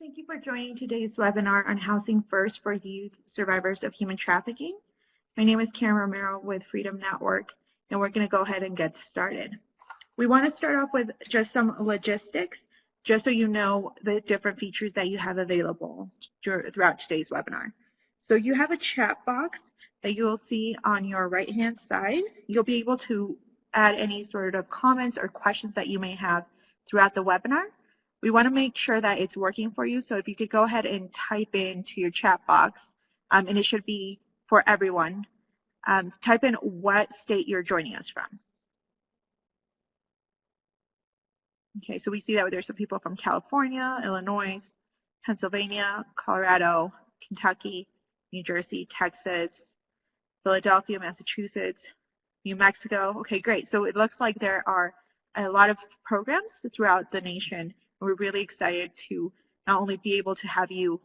Thank you for joining today's webinar on Housing First for Youth Survivors of Human Trafficking. My name is Karen Romero with Freedom Network, and we're going to go ahead and get started. We want to start off with just some logistics, just so you know the different features that you have available throughout today's webinar. So you have a chat box that you'll see on your right-hand side. You'll be able to add any sort of comments or questions that you may have throughout the webinar. We want to make sure that it's working for you, so if you could go ahead and type into your chat box, and it should be for everyone, type in what state you're joining us from. Okay, so we see that there's some people from California, Illinois, Pennsylvania, Colorado, Kentucky, New Jersey, Texas, Philadelphia, Massachusetts, New Mexico. Okay, great. So it looks like there are a lot of programs throughout the nation. We're really excited to not only be able to have you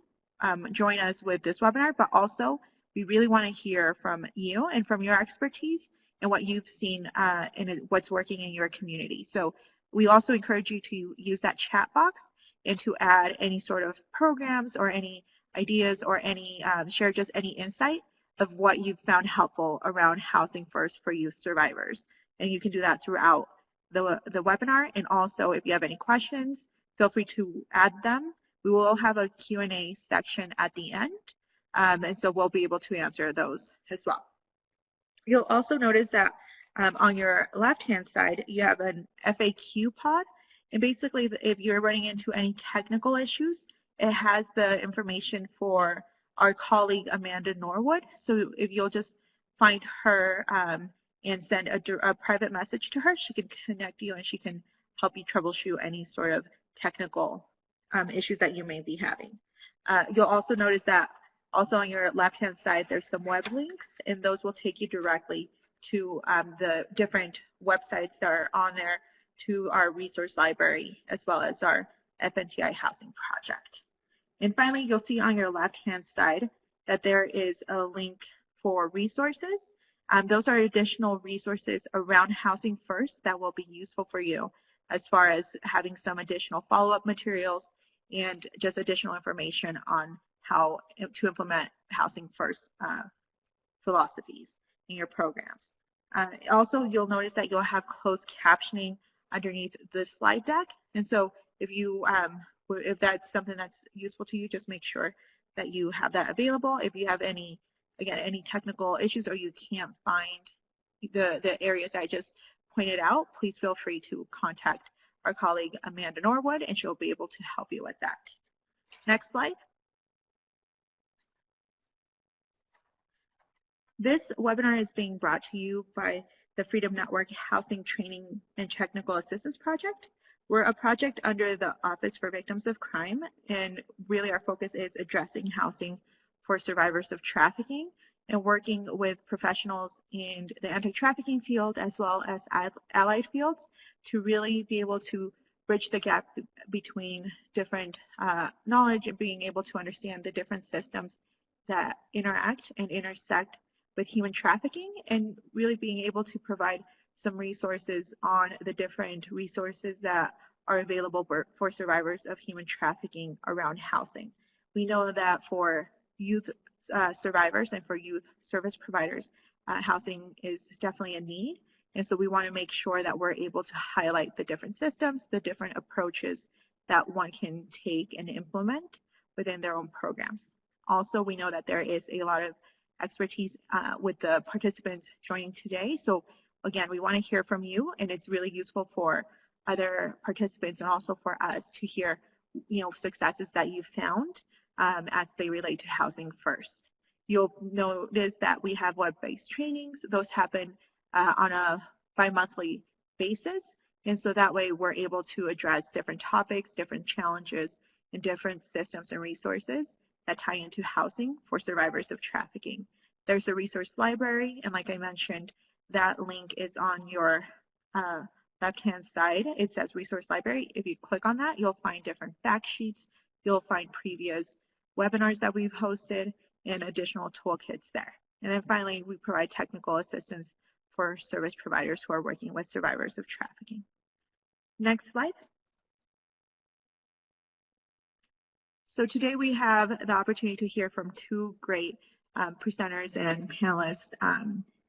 join us with this webinar, but also we really want to hear from you and from your expertise and what you've seen and what's working in your community. So we also encourage you to use that chat box and to add any sort of programs or any ideas or any share just any insight of what you've found helpful around Housing First for Youth Survivors. And you can do that throughout the webinar. And also, if you have any questions, feel free to add them. We will have a Q&A section at the end, and so we'll be able to answer those as well. You'll also notice that on your left-hand side, you have an FAQ pod, and basically if you're running into any technical issues, it has the information for our colleague Amanda Norwood. So if you'll just find her and send a private message to her, she can connect you and she can help you troubleshoot any sort of technical issues that you may be having. You'll also notice that also on your left-hand side, there's some web links, and those will take you directly to the different websites that are on there, to our resource library, as well as our FNTI housing project. And finally, you'll see on your left-hand side that there is a link for resources. Those are additional resources around Housing First that will be useful for you, as far as having some additional follow-up materials and just additional information on how to implement Housing First philosophies in your programs. Also, you'll notice that you'll have closed captioning underneath the slide deck. And so if that's something that's useful to you, just make sure that you have that available. If you have any technical issues or you can't find the areas I just pointed out, please feel free to contact our colleague Amanda Norwood, and she'll be able to help you with that. Next slide. This webinar is being brought to you by the Freedom Network Housing Training and Technical Assistance Project. We're a project under the Office for Victims of Crime, and really our focus is addressing housing for survivors of trafficking and working with professionals in the anti-trafficking field as well as allied fields to really be able to bridge the gap between different knowledge and being able to understand the different systems that interact and intersect with human trafficking, and really being able to provide some resources on the different resources that are available for survivors of human trafficking around housing. We know that for youth survivors and for youth service providers, housing is definitely a need. And so we want to make sure that we're able to highlight the different systems, the different approaches that one can take and implement within their own programs. Also, we know that there is a lot of expertise with the participants joining today. So again, we want to hear from you, and it's really useful for other participants and also for us to hear, successes that you've found as they relate to Housing First. You'll notice that we have web-based trainings. Those happen on a bi-monthly basis, and so that way we're able to address different topics, different challenges, and different systems and resources that tie into housing for survivors of trafficking. There's a resource library, and like I mentioned, that link is on your left-hand side. It says resource library. If you click on that, you'll find different fact sheets. You'll find previous webinars that we've hosted and additional toolkits there. And then finally, we provide technical assistance for service providers who are working with survivors of trafficking. Next slide. So today we have the opportunity to hear from two great presenters and panelists,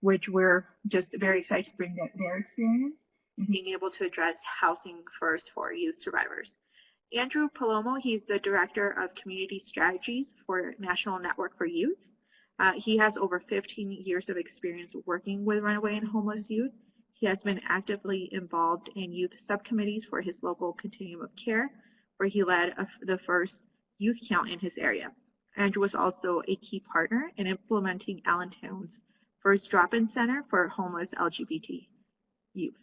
which we're just very excited to bring their experience in being able to address housing first for youth survivors. Andrew Palomo, he's the Director of Community Strategies for National Network for Youth. He has over 15 years of experience working with runaway and homeless youth. He has been actively involved in youth subcommittees for his local continuum of care, where he led the first youth count in his area. Andrew was also a key partner in implementing Allentown's first drop-in center for homeless LGBT youth.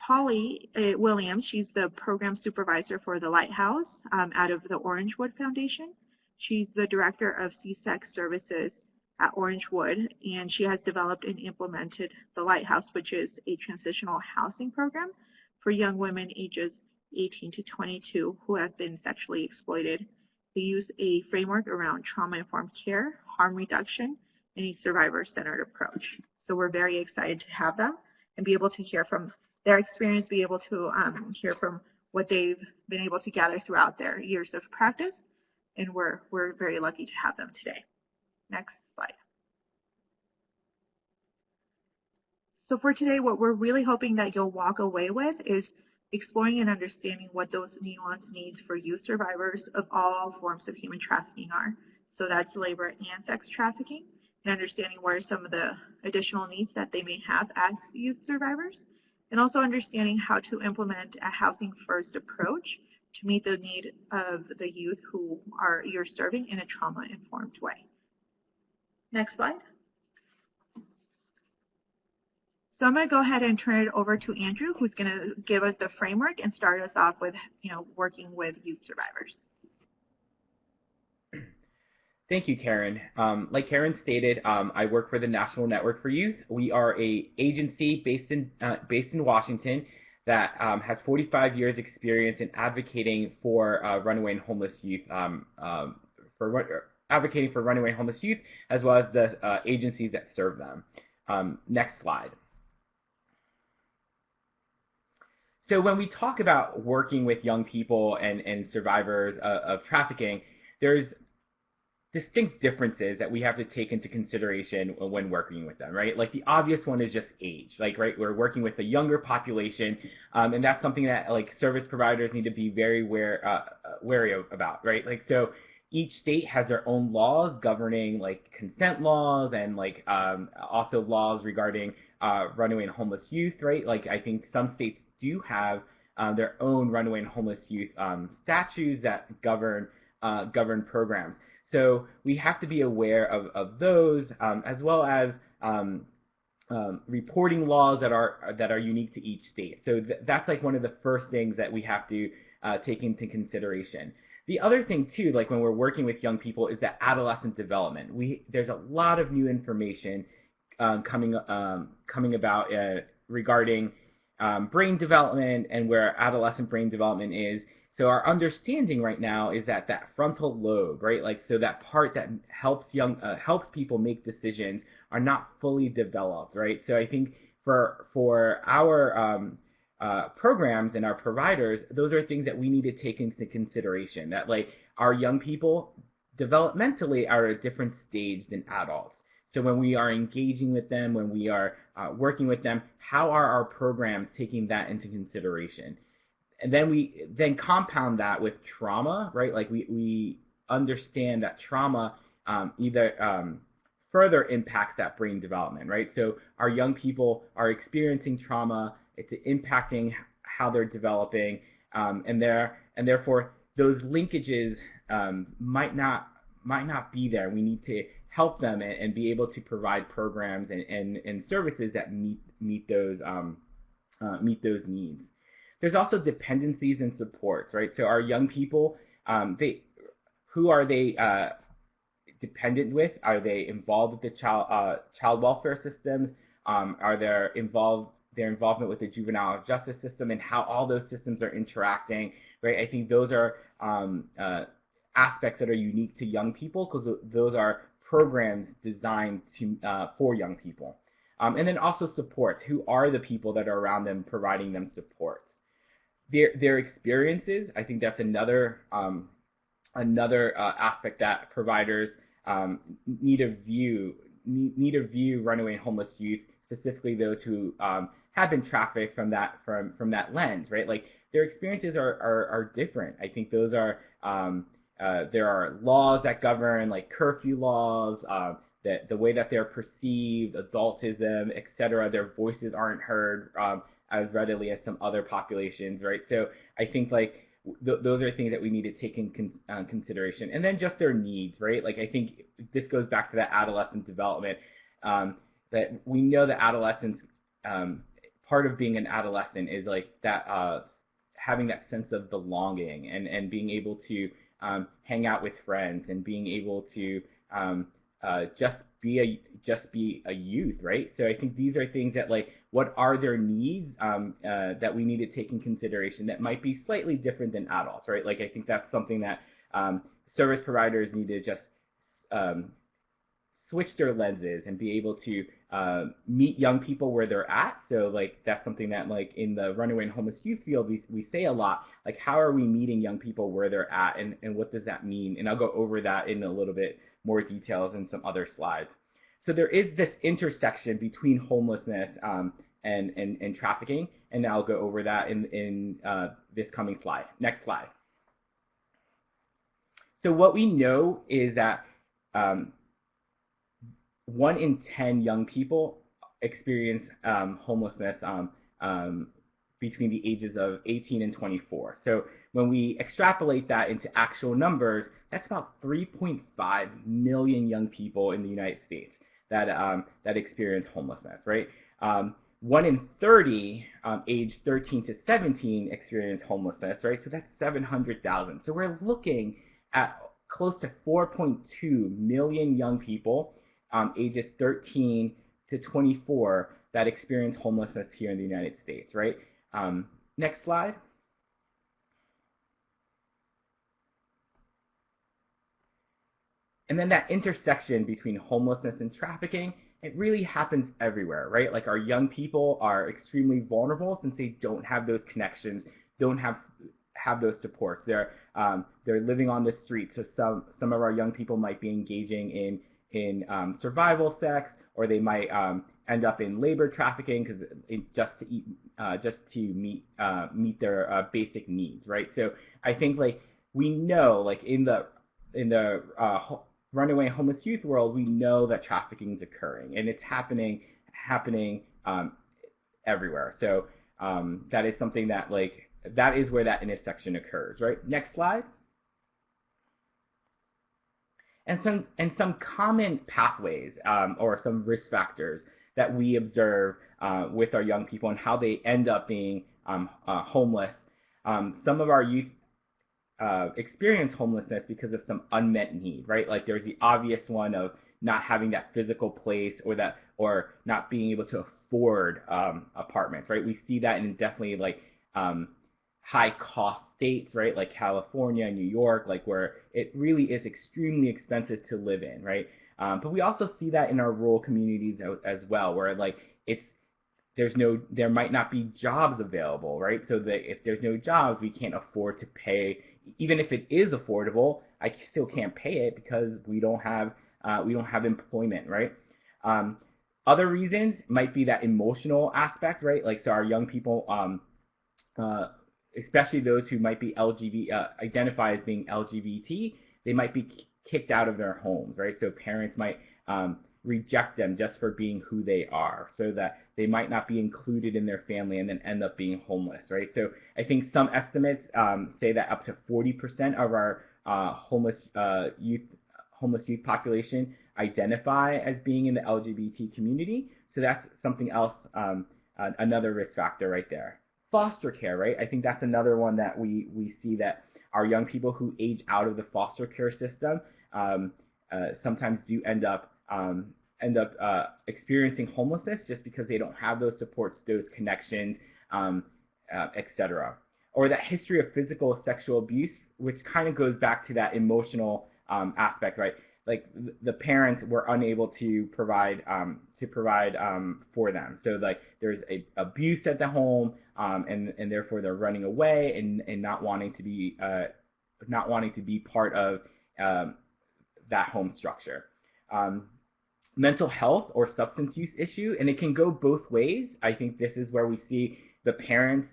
Polly Williams, she's the program supervisor for the Lighthouse out of the Orangewood Foundation. She's the director of CSEC services at Orangewood, and she has developed and implemented the Lighthouse, which is a transitional housing program for young women ages 18 to 22 who have been sexually exploited. They use a framework around trauma-informed care, harm reduction, and a survivor-centered approach. So we're very excited to have them and be able to hear from their experience, be able to hear from what they've been able to gather throughout their years of practice, and we're very lucky to have them today. Next slide. So for today, what we're really hoping that you'll walk away with is exploring and understanding what those nuanced needs for youth survivors of all forms of human trafficking are. So that's labor and sex trafficking, and understanding what are some of the additional needs that they may have as youth survivors, and also understanding how to implement a housing first approach to meet the need of the youth who you're serving in a trauma-informed way. Next slide. So I'm going to go ahead and turn it over to Andrew, who's going to give us the framework and start us off with, working with youth survivors. Thank you, Karen. Like Karen stated, I work for the National Network for Youth. We are an agency based in Washington that has 45 years experience in advocating for runaway and homeless youth, advocating for runaway and homeless youth, as well as the agencies that serve them. Next slide. So when we talk about working with young people and survivors of trafficking, there's distinct differences that we have to take into consideration when working with them, right? Like the obvious one is just age, like, right? We're working with a younger population, and that's something that like service providers need to be very wary about, right? Like, so each state has their own laws governing like consent laws and like also laws regarding runaway and homeless youth, right? Like I think some states do have their own runaway and homeless youth statutes that govern programs. So we have to be aware of those, as well as reporting laws that are unique to each state. So that's like one of the first things that we have to take into consideration. The other thing too, like when we're working with young people, is that adolescent development. There's a lot of new information coming about regarding brain development and where adolescent brain development is. So our understanding right now is that frontal lobe, right, like so that part that helps people make decisions are not fully developed, right? So I think for our programs and our providers, those are things that we need to take into consideration. That like our young people developmentally are at a different stage than adults. So when we are engaging with them, when we are working with them, how are our programs taking that into consideration? And then we compound that with trauma, right? Like we understand that trauma either further impacts that brain development, right? So our young people are experiencing trauma; it's impacting how they're developing, and therefore those linkages might not be there. We need to help them and be able to provide programs and services that meet those needs. There's also dependencies and supports, right? So our young people, who are they dependent with? Are they involved with the child welfare systems? Are their involvement with the juvenile justice system and how all those systems are interacting, right? I think those are aspects that are unique to young people because those are programs designed for young people. And then also supports. Who are the people that are around them providing them supports? Their experiences, I think that's another Another aspect that providers need to view runaway and homeless youth, specifically those who have been trafficked, from that lens, right? Like their experiences are different. I think those are there are laws that govern, like curfew laws, that the way that they're perceived, adultism, etc. Their voices aren't heard as readily as some other populations, right? So I think like those are things that we need to take in consideration. And then just their needs, right? Like I think this goes back to that adolescent development, that we know that adolescence, part of being an adolescent is like that, having that sense of belonging and being able to hang out with friends and being able to just be a youth, right? So I think these are things that, like, what are their needs that we need to take in consideration that might be slightly different than adults, right? Like I think that's something that service providers need to just switch their lenses and be able to meet young people where they're at. So like that's something that, like, in the runaway and homeless youth field, we say a lot, like how are we meeting young people where they're at, and what does that mean? And I'll go over that in a little bit more details in some other slides. So there is this intersection between homelessness and trafficking, and I'll go over that in this coming slide. Next slide. So what we know is that 1 in 10 young people experience homelessness between the ages of 18 and 24. So when we extrapolate that into actual numbers, that's about 3.5 million young people in the United States that experience homelessness, right? 1 in 30 age 13 to 17 experience homelessness, right? So that's 700,000. So we're looking at close to 4.2 million young people ages 13 to 24 that experience homelessness here in the United States, right? Next slide. And then that intersection between homelessness and trafficking, it really happens everywhere, right? Like our young people are extremely vulnerable since they don't have those connections, don't have those supports. They're living on the streets. So some of our young people might be engaging in survival sex, or they might end up in labor trafficking just to meet their basic needs, right? So I think like we know, like in the runaway homeless youth world, we know that trafficking is occurring and it's happening everywhere. So that is something that, like, that is where that intersection occurs, right? Next slide. And some common pathways or some risk factors that we observe with our young people and how they end up being homeless. Some of our youth experience homelessness because of some unmet need, right? Like there's the obvious one of not having that physical place, or not being able to afford apartments, right? We see that in definitely like high cost states, right? Like California, New York, like where it really is extremely expensive to live in, right? But we also see that in our rural communities as well, where like there might not be jobs available, right? So that if there's no jobs, we can't afford to pay. Even if it is affordable, I still can't pay it because we don't have employment, right? Other reasons might be that emotional aspect, right? Like so our young people, especially those who might be identify as being LGBT, they might be kicked out of their homes, right? So parents might reject them just for being who they are, so that they might not be included in their family and then end up being homeless, right? So I think some estimates say that up to 40% of our homeless youth population identify as being in the LGBT community. So that's something else, another risk factor right there. Foster care, right? I think that's another one that we see, that our young people who age out of the foster care system sometimes do end up experiencing homelessness just because they don't have those supports, those connections, etc. Or that history of physical sexual abuse, which kind of goes back to that emotional aspect, right? Like the parents were unable to provide for them. So like there's abuse at the home, and therefore they're running away and not wanting to be not wanting to be part of that home structure. Mental health or substance use issue, and it can go both ways. I think this is where we see the parents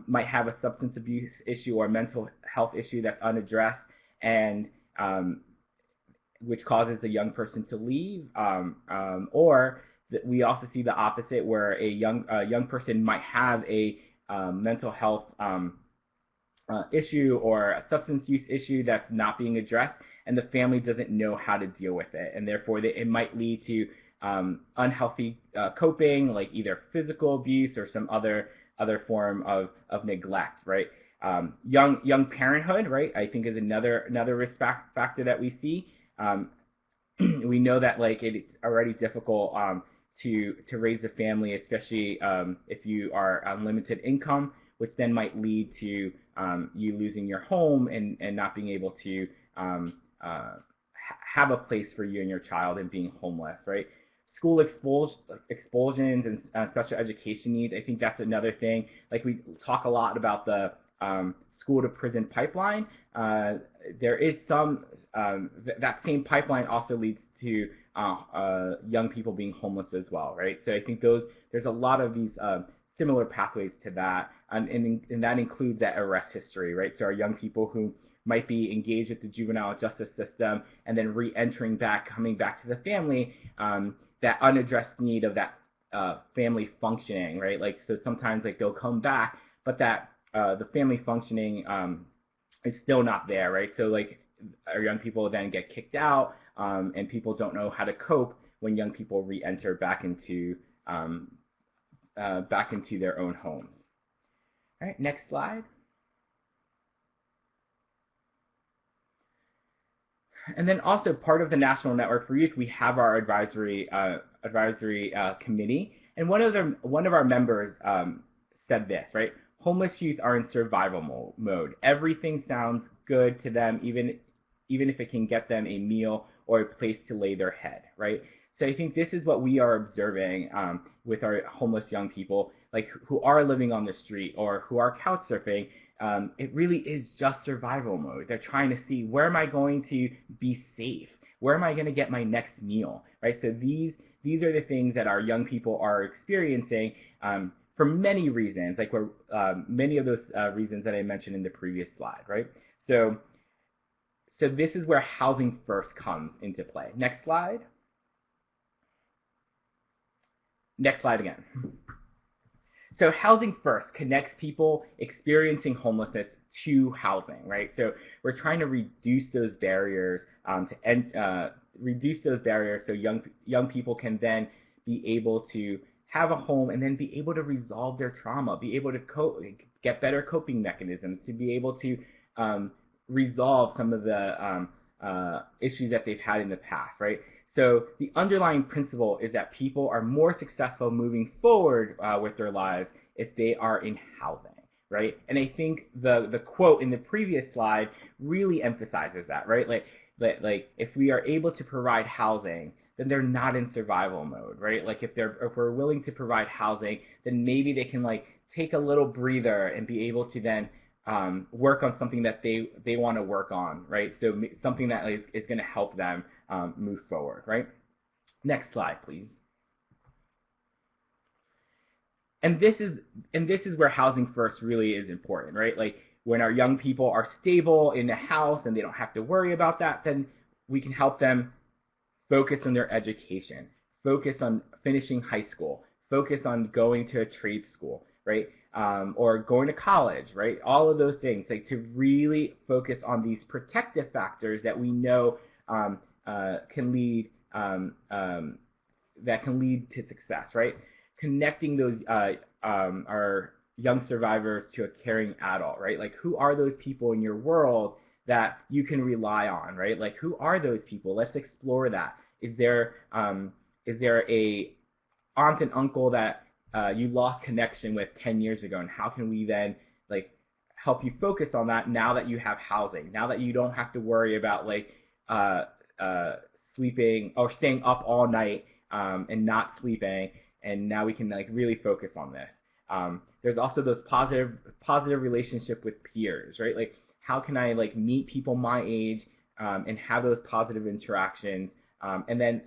might have a substance abuse issue or mental health issue that's unaddressed, and which causes the young person to leave, or we also see the opposite, where a young person might have a mental health issue or a substance use issue that's not being addressed, and the family doesn't know how to deal with it, and therefore it might lead to unhealthy coping, like either physical abuse or some other form of neglect, right? Young parenthood, right, I think is another risk factor that we see. We know that like it's already difficult to raise a family, especially if you are on limited income, which then might lead to you losing your home and not being able to have a place for you and your child and being homeless, right? School expulsions and special education needs. I think that's another thing. Like we talk a lot about the school to prison pipeline. There is some that same pipeline also leads to young people being homeless as well, right? So I think there's a lot of these similar pathways to that, and that includes that arrest history, right? So our young people who might be engaged with the juvenile justice system and then re-entering back, coming back to the family, that unaddressed need of that family functioning, right? Like, so sometimes like they'll come back, but that the family functioning is still not there, right? So like our young people then get kicked out, and people don't know how to cope when young people re-enter back into their own homes. All right, next slide. And then also part of the National Network for Youth, we have our advisory committee, and one of our members said this, right? Homeless youth are in survival mode. Everything sounds good to them, even if it can get them a meal or a place to lay their head, right? So I think this is what we are observing with our homeless young people, like who are living on the street or who are couch surfing. It really is just survival mode. They're trying to see, where am I going to be safe? Where am I going to get my next meal, right? So these are the things that our young people are experiencing for many reasons, like many of those reasons that I mentioned in the previous slide, right? So this is where Housing First comes into play. Next slide. Next slide again. So Housing First connects people experiencing homelessness to housing, right? So we're trying to reduce those barriers so young people can then be able to have a home and then be able to resolve their trauma, be able to get better coping mechanisms, to be able to resolve some of the issues that they've had in the past, right? So the underlying principle is that people are more successful moving forward with their lives if they are in housing, right? And I think the quote in the previous slide really emphasizes that, right? Like if we are able to provide housing, then they're not in survival mode, right? Like if we're willing to provide housing, then maybe they can like take a little breather and be able to then work on something that they want to work on, right? So something that is going to help them move forward, right? Next slide, please. And this is where Housing First really is important, right? Like when our young people are stable in a house and they don't have to worry about that, then we can help them focus on their education, focus on finishing high school, focus on going to a trade school, right? Or going to college, right? All of those things, like to really focus on these protective factors that we know can lead to success, right? Connecting those our young survivors to a caring adult, right? Like who are those people in your world that you can rely on, right? Like who are those people? Let's explore that. Is there a aunt and uncle that you lost connection with 10 years ago, and how can we then like help you focus on that now that you have housing, now that you don't have to worry about like sleeping or staying up all night and not sleeping, and now we can like really focus on this. There's also those positive relationship with peers, right? Like how can I like meet people my age and have those positive interactions, and then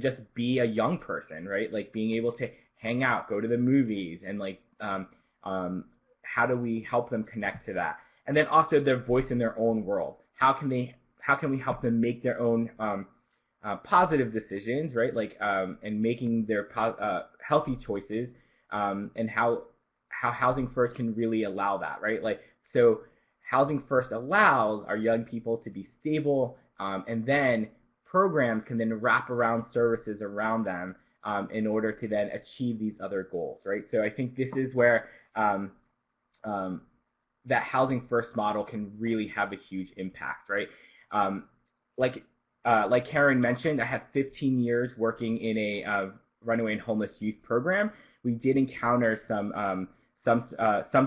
just be a young person, right? Like being able to hang out, go to the movies, and like how do we help them connect to that? And then also their voice in their own world. How can we help them make their own positive decisions, right? Like and making their healthy choices, and how Housing First can really allow that, right? Like so, Housing First allows our young people to be stable, and then programs can then wrap around services around them in order to then achieve these other goals, right? So I think this is where that Housing First model can really have a huge impact, right? Um, like like Karen mentioned, I have 15 years working in a runaway and homeless youth program. We did encounter some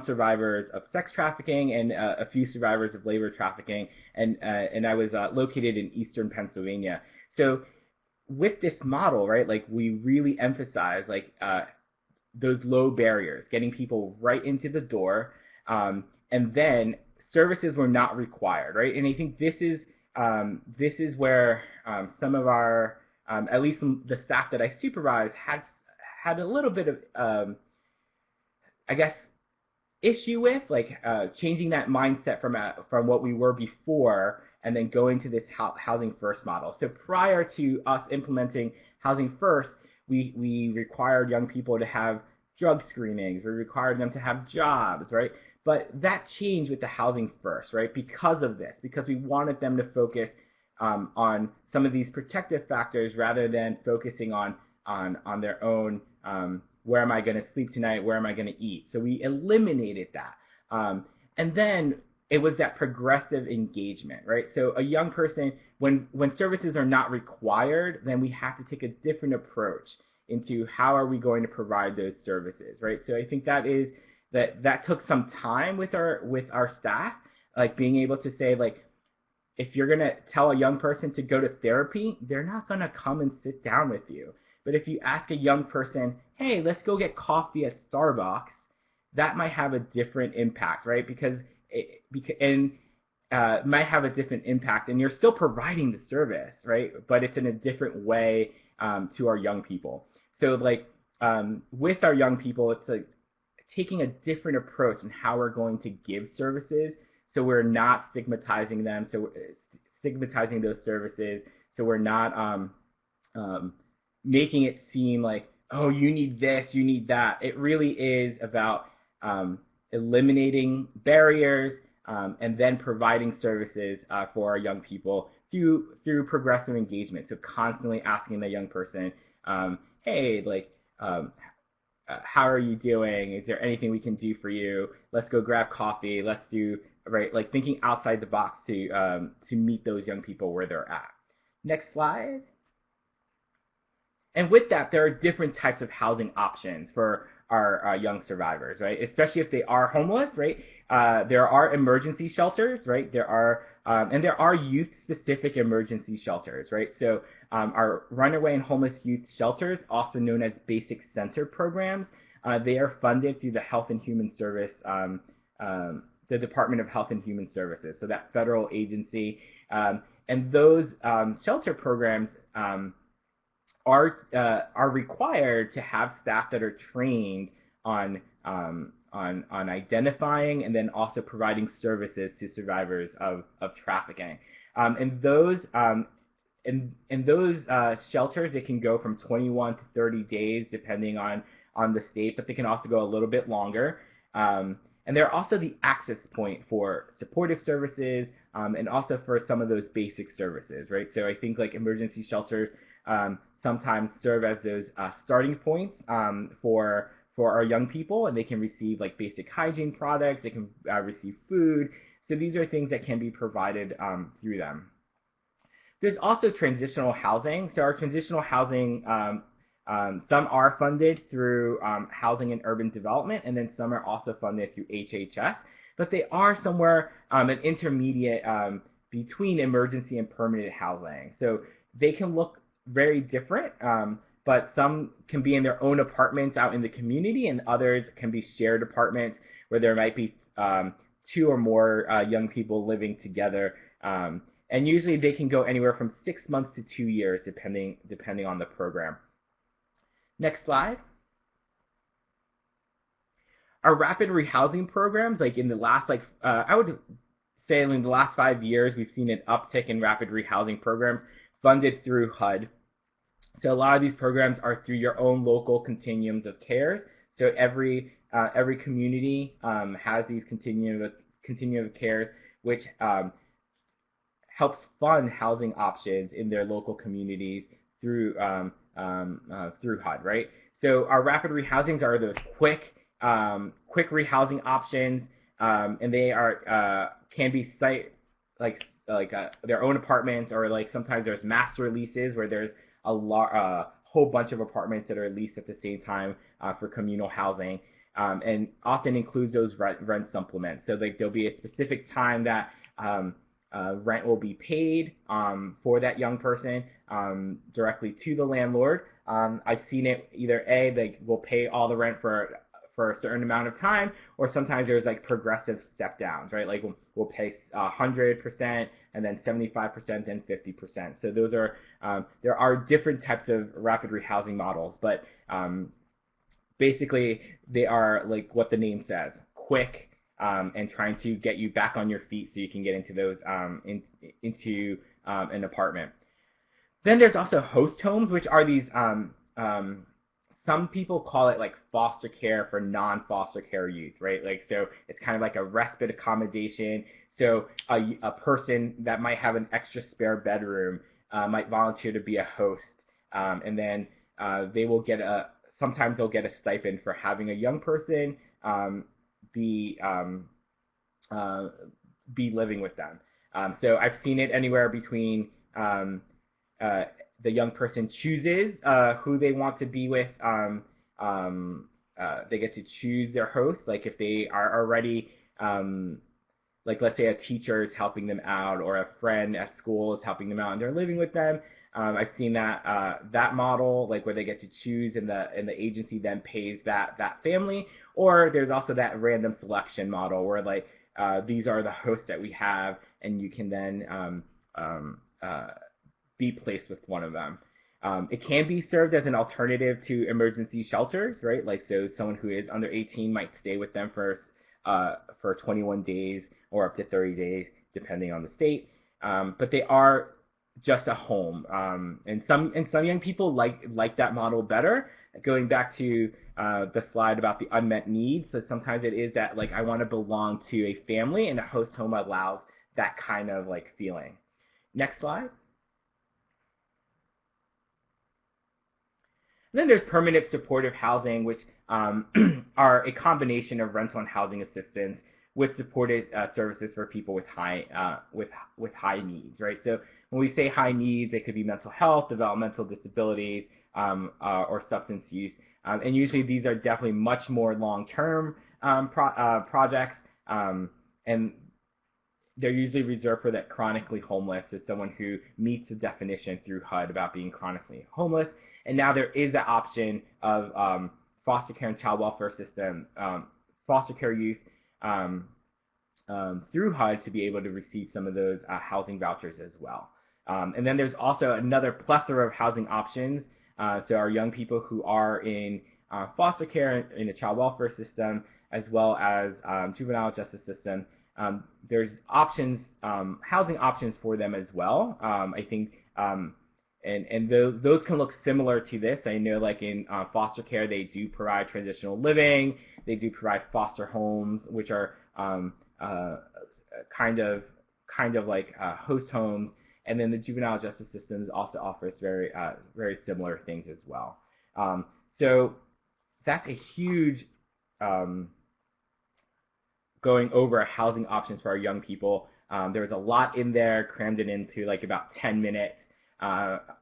survivors of sex trafficking and a few survivors of labor trafficking, and I was located in eastern Pennsylvania. So with this model, right, like we really emphasize like those low barriers, getting people right into the door, and then services were not required, right? And I think this is where some of our, at least the staff that I supervise, had a little bit of, I guess, issue with, like changing that mindset from what we were before, and then going to this Housing First model. So prior to us implementing Housing First, we required young people to have drug screenings. We required them to have jobs, right? But that changed with the Housing First, right? Because of this, because we wanted them to focus on some of these protective factors rather than focusing on their own. Where am I going to sleep tonight? Where am I going to eat? So we eliminated that, and then it was that progressive engagement, right? So a young person, when services are not required, then we have to take a different approach into how are we going to provide those services, right? So I think that took some time with our staff, like being able to say, like, if you're going to tell a young person to go to therapy, they're not going to come and sit down with you. But if you ask a young person, hey, let's go get coffee at Starbucks, that might have a different impact, right? Because might have a different impact, and you're still providing the service, right? But it's in a different way to our young people. So like with our young people, it's like taking a different approach in how we're going to give services, so we're not stigmatizing them, so stigmatizing those services, so we're not making it seem like, oh, you need this, you need that. It really is about eliminating barriers and then providing services for our young people through progressive engagement. So constantly asking the young person, hey, like, how are you doing? Is there anything we can do for you? Let's go grab coffee. Let's do, right, like thinking outside the box to meet those young people where they're at. Next slide. And with that, there are different types of housing options for our young survivors, right? Especially if they are homeless, right? There are emergency shelters, right? There are youth-specific emergency shelters, right? So our runaway and homeless youth shelters, also known as basic center programs, they are funded through the Health and Human Service, the Department of Health and Human Services, so that federal agency. And those shelter programs are required to have staff that are trained on identifying and then also providing services to survivors of trafficking. And those shelters, they can go from 21 to 30 days depending on the state, but they can also go a little bit longer. And they're also the access point for supportive services and also for some of those basic services, right? So I think like emergency shelters sometimes serve as those starting points for our young people, and they can receive like basic hygiene products, they can receive food. So these are things that can be provided through them. There's also transitional housing. So our transitional housing, some are funded through Housing and Urban Development, and then some are also funded through HHS, but they are somewhere an intermediate between emergency and permanent housing. So they can look very different, but some can be in their own apartments out in the community, and others can be shared apartments where there might be two or more young people living together. And usually they can go anywhere from 6 months to 2 years, depending on the program. Next slide. Our rapid rehousing programs, like in the last, I would say in the last 5 years, we've seen an uptick in rapid rehousing programs funded through HUD. So a lot of these programs are through your own local continuums of cares. So every community has these continuum of cares, which helps fund housing options in their local communities through HUD, right? So our rapid rehousings are those quick rehousing options, and they can be their own apartments, or like sometimes there's master leases where there's a whole bunch of apartments that are leased at the same time for communal housing, and often includes those rent supplements. So like there'll be a specific time that rent will be paid for that young person directly to the landlord. I've seen it either they will pay all the rent for a certain amount of time, or sometimes there's like progressive step downs, right? Like we'll pay 100% and then 75%, then 50%. So those are there are different types of rapid rehousing models, but basically they are like what the name says, quick, and trying to get you back on your feet so you can get into those into an apartment. Then there's also host homes, which are these some people call it like foster care for non-foster care youth, right? Like, so it's kind of like a respite accommodation. So a person that might have an extra spare bedroom might volunteer to be a host, and then they will get sometimes they'll get a stipend for having a young person be living with them. So I've seen it anywhere between the young person chooses who they want to be with. They get to choose their host. Like if they are already, like let's say a teacher is helping them out, or a friend at school is helping them out, and they're living with them. I've seen that model, like where they get to choose, and the agency then pays that family. Or there's also that random selection model where like these are the hosts that we have, and you can then be placed with one of them. It can be served as an alternative to emergency shelters, right? Like, so someone who is under 18 might stay with them for 21 days or up to 30 days, depending on the state. But they are just a home, and some young people like that model better. Going back to the slide about the unmet needs, so sometimes it is that like I want to belong to a family, and a host home allows that kind of like feeling. Next slide. And then there's permanent supportive housing, which are a combination of rental and housing assistance with supported services for people with high needs, right? So when we say high needs, it could be mental health, developmental disabilities, or substance use. And usually these are definitely much more long-term projects, and they're usually reserved for that chronically homeless, so someone who meets the definition through HUD about being chronically homeless. And now there is the option of foster care and child welfare system, foster care youth through HUD to be able to receive some of those housing vouchers as well. And then there's also another plethora of housing options. So our young people who are in foster care in the child welfare system, as well as juvenile justice system, there's options, housing options for them as well. I think, and those can look similar to this. I know, like in foster care, they do provide transitional living. They do provide foster homes, which are kind of like host homes. And then the juvenile justice system also offers very similar things as well. So that's a huge going over housing options for our young people. There's a lot in there, crammed it into like about 10 minutes.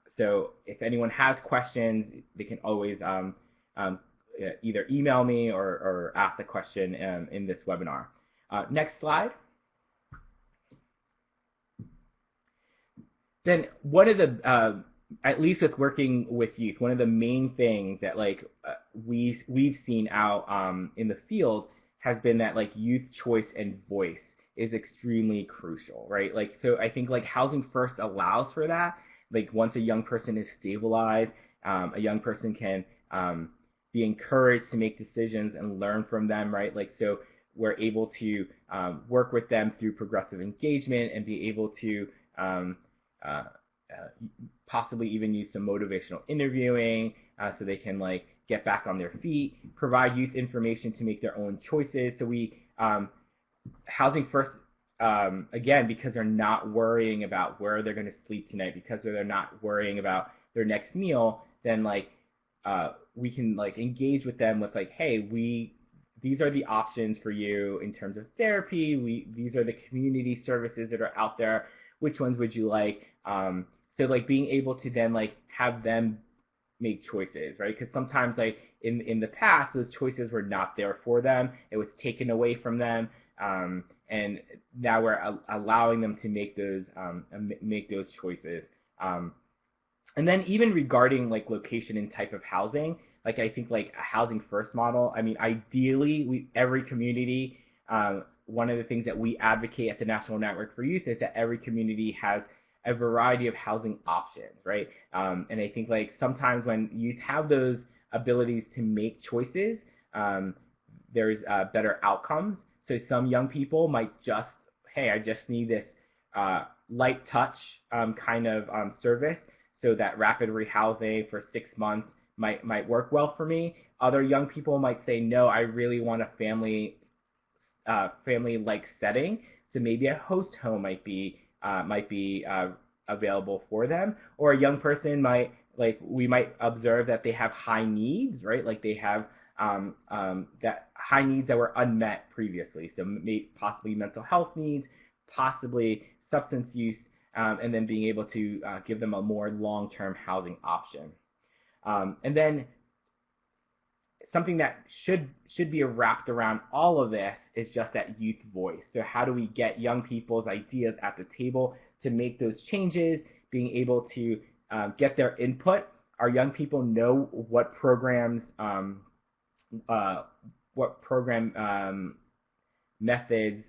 So if anyone has questions, they can always either email me or ask a question in this webinar. Next slide. Then one of the, at least with working with youth, one of the main things that like we've seen out in the field has been that like youth choice and voice is extremely crucial, right? Like, so I think like Housing First allows for that. Like once a young person is stabilized, a young person can be encouraged to make decisions and learn from them, right? Like, so we're able to work with them through progressive engagement and be able to uh, possibly even use some motivational interviewing so they can like get back on their feet, provide youth information to make their own choices. So we Housing First, again, because they're not worrying about where they're going to sleep tonight, because they're not worrying about their next meal, then like we can like engage with them with like, hey, these are the options for you in terms of therapy. These are the community services that are out there. Which ones would you like? So like being able to then like have them make choices, right? Because sometimes like in the past, those choices were not there for them. It was taken away from them. And now we're allowing them to make those choices. And then even regarding like location and type of housing, like I think like a Housing First model. I mean, ideally, every community. One of the things that we advocate at the National Network for Youth is that every community has a variety of housing options, right? And I think like sometimes when youth have those abilities to make choices, there's better outcomes. So some young people might just, hey, I just need this light touch kind of service. So that rapid rehousing for 6 months might work well for me. Other young people might say, no, I really want a family-like setting. So maybe a host home might be available for them. Or a young person we might observe that they have high needs, right? Like they have that high needs that were unmet previously. So possibly mental health needs, possibly substance use, and then being able to give them a more long-term housing option. And then something that should be wrapped around all of this is just that youth voice. So how do we get young people's ideas at the table to make those changes, being able to get their input? Our young people know what programs methods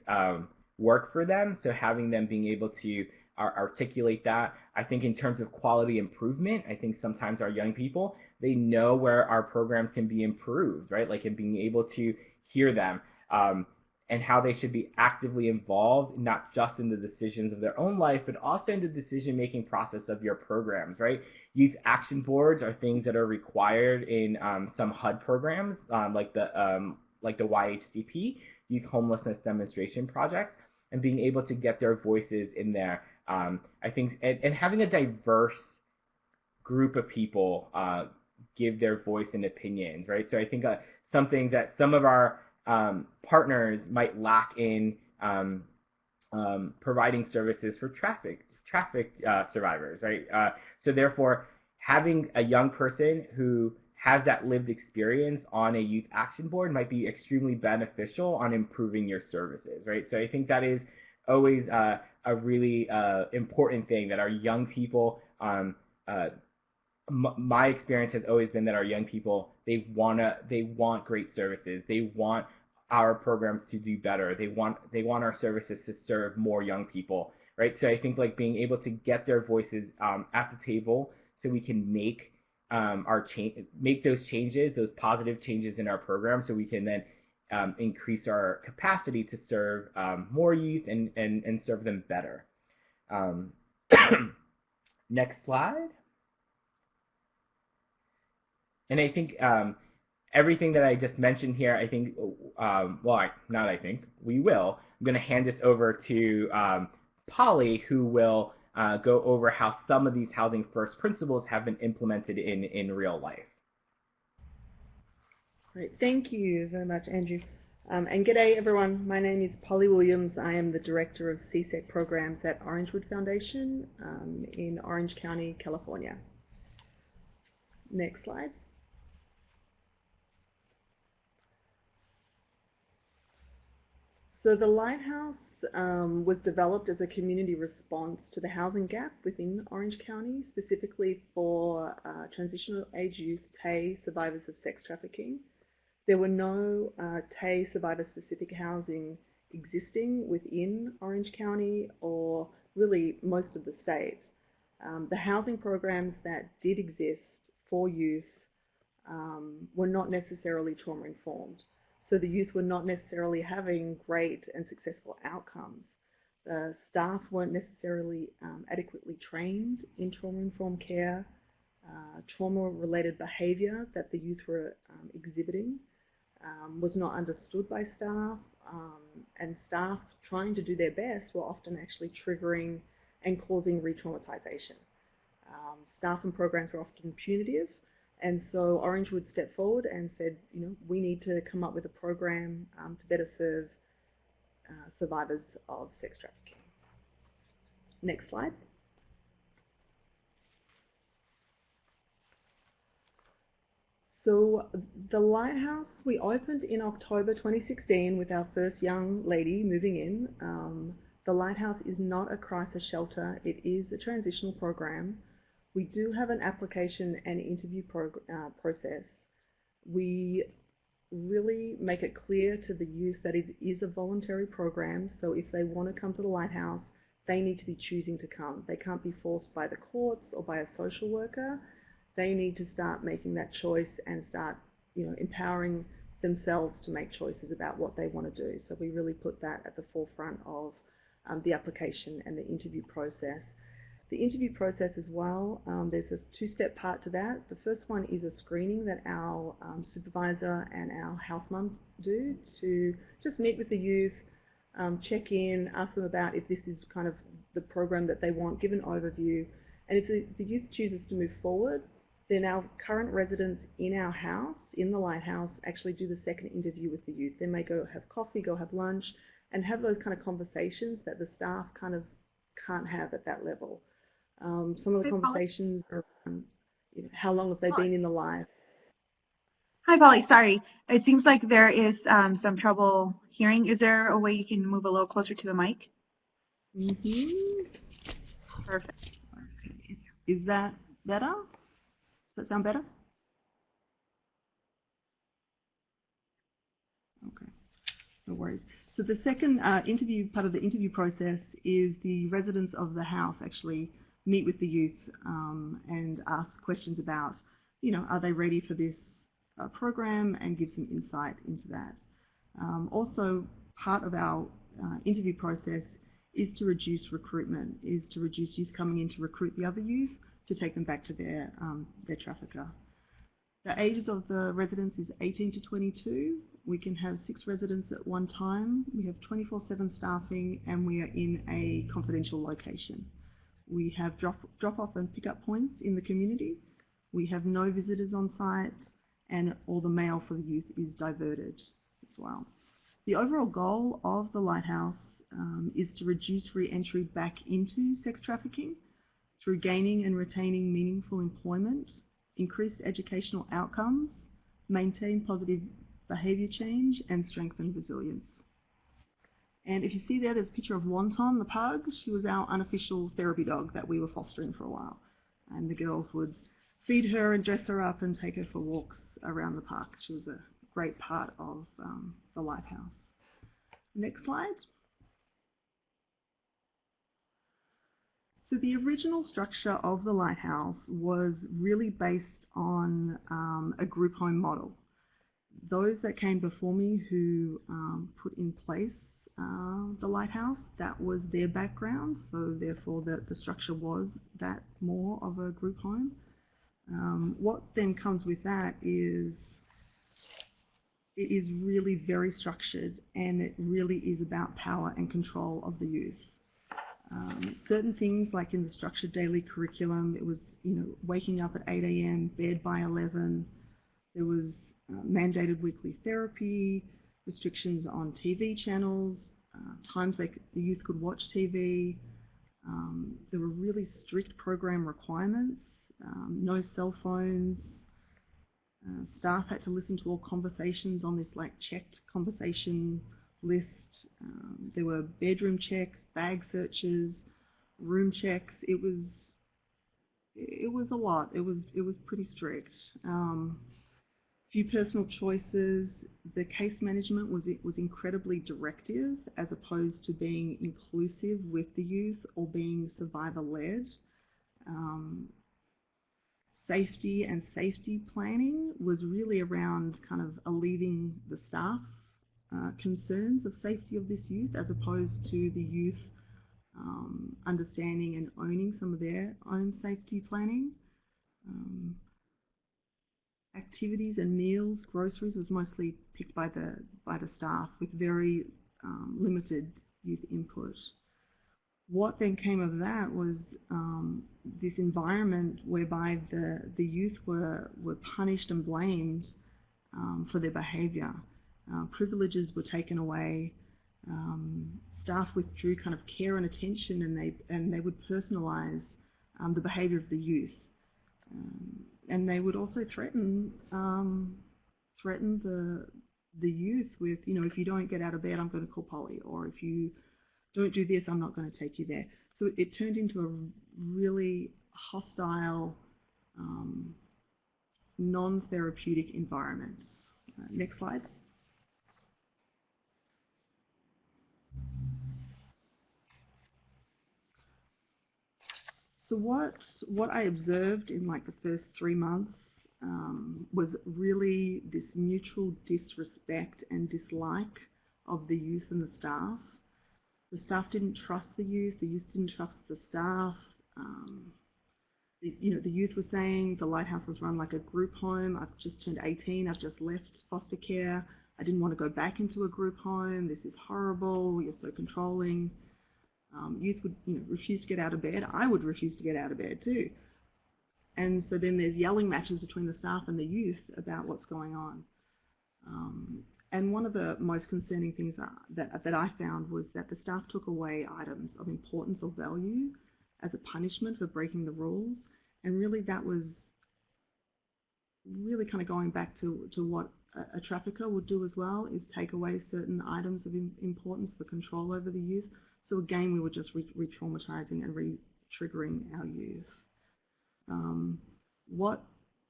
work for them. So having them being able to articulate that. I think in terms of quality improvement, I think sometimes our young people, they know where our programs can be improved, right? Like in being able to hear them and how they should be actively involved, not just in the decisions of their own life, but also in the decision-making process of your programs, right? Youth action boards are things that are required in some HUD programs, like the YHDP, Youth Homelessness Demonstration Projects, and being able to get their voices in there. I think, and having a diverse group of people give their voice and opinions, right? So I think some things that some of our partners might lack in providing services for trafficked survivors, right? So therefore, having a young person who has that lived experience on a youth action board might be extremely beneficial on improving your services, right? So I think that is always a really important thing that our young people, my experience has always been that our young people, they want great services. They want our programs to do better. They want our services to serve more young people, right? So I think like being able to get their voices at the table so we can make those changes, those positive changes in our program, so we can then increase our capacity to serve more youth and serve them better. Next slide. And I think everything that I just mentioned here, I think, we will. I'm going to hand this over to Polly, who will go over how some of these Housing First principles have been implemented in real life. Great, thank you very much, Andrew. And g'day everyone, my name is Polly Williams. I am the Director of CSEC Programs at Orangewood Foundation in Orange County, California. Next slide. So the Lighthouse was developed as a community response to the housing gap within Orange County, specifically for transitional age youth, TAY, survivors of sex trafficking. There were no TAE survivor-specific housing existing within Orange County or really most of the state. The housing programs that did exist for youth were not necessarily trauma-informed. So the youth were not necessarily having great and successful outcomes. The staff weren't necessarily adequately trained in trauma-informed care. Trauma-related behaviour that the youth were exhibiting was not understood by staff, and staff trying to do their best were often actually triggering and causing re-traumatization. Staff and programs were often punitive, and so Orange would step forward and said, we need to come up with a program to better serve survivors of sex trafficking. Next slide. So the Lighthouse, we opened in October 2016 with our first young lady moving in. The Lighthouse is not a crisis shelter, it is a transitional program. We do have an application and interview process. We really make it clear to the youth that it is a voluntary program, so if they want to come to the Lighthouse, they need to be choosing to come. They can't be forced by the courts or by a social worker. They need to start making that choice and start, empowering themselves to make choices about what they want to do. So we really put that at the forefront of the application and the interview process. The interview process as well, there's a two-step part to that. The first one is a screening that our supervisor and our house mum do to just meet with the youth, check in, ask them about if this is kind of the program that they want, give an overview. And if the youth chooses to move forward, then our current residents in our house, in the Lighthouse, actually do the second interview with the youth. They may go have coffee, go have lunch, and have those kind of conversations that the staff kind of can't have at that level. Some of the conversations are how long have they been in the life? Hi, Polly. Sorry. It seems like there is some trouble hearing. Is there a way you can move a little closer to the mic? Mm-hmm. Perfect. Okay. Is that better? Does that sound better? Okay. No worries. So the second part of the interview process is the residents of the house actually meet with the youth and ask questions about, are they ready for this program, and give some insight into that. Also, part of our interview process is to reduce recruitment, is to reduce youth coming in to recruit the other youth to take them back to their trafficker. The ages of the residents is 18 to 22. We can have 6 residents at one time. We have 24/7 staffing, and we are in a confidential location. We have drop-off and pick-up points in the community. We have no visitors on site, and all the mail for the youth is diverted as well. The overall goal of the Lighthouse is to reduce re-entry back into sex trafficking through gaining and retaining meaningful employment, increased educational outcomes, maintain positive behaviour change, and strengthen resilience. And if you see there's a picture of Wonton, the pug. She was our unofficial therapy dog that we were fostering for a while. And the girls would feed her and dress her up and take her for walks around the park. She was a great part of the Lighthouse. Next slide. So the original structure of the Lighthouse was really based on a group home model. Those that came before me who put in place the Lighthouse, that was their background, so therefore the structure was that more of a group home. What then comes with that is it is really very structured, and it really is about power and control of the youth. Certain things like in the structured daily curriculum, it was waking up at 8 a.m, bed by 11. There was mandated weekly therapy, restrictions on TV channels, times the youth could watch TV. There were really strict program requirements, no cell phones. Staff had to listen to all conversations on this checked conversation list. There were bedroom checks, bag searches, room checks. It was a lot. It was pretty strict. Few personal choices. The case management was incredibly directive as opposed to being inclusive with the youth or being survivor-led. Safety and safety planning was really around kind of alleviating the staff concerns of safety of this youth as opposed to the youth understanding and owning some of their own safety planning. Activities and meals, groceries was mostly picked by the staff with very limited youth input. What then came of that was this environment whereby the youth were punished and blamed for their behaviour. Privileges were taken away. Staff withdrew kind of care and attention, and they would personalise the behaviour of the youth. And they would also threaten the youth with, you know, if you don't get out of bed, I'm going to call Polly, or if you don't do this, I'm not going to take you there. So it turned into a really hostile, non-therapeutic environment. Next slide. So what I observed in like the first 3 months was really this mutual disrespect and dislike of the youth and the staff. The staff didn't trust the youth didn't trust the staff. The youth were saying the Lighthouse was run like a group home. I've just turned 18, I've just left foster care. I didn't want to go back into a group home. This is horrible, you're so controlling. Youth would refuse to get out of bed. I would refuse to get out of bed too. And so then there's yelling matches between the staff and the youth about what's going on. And one of the most concerning things that I found was that the staff took away items of importance or value as a punishment for breaking the rules. And really that was really kind of going back to what a trafficker would do as well, is take away certain items of importance for control over the youth. So again, we were just re-traumatizing and re-triggering our youth. What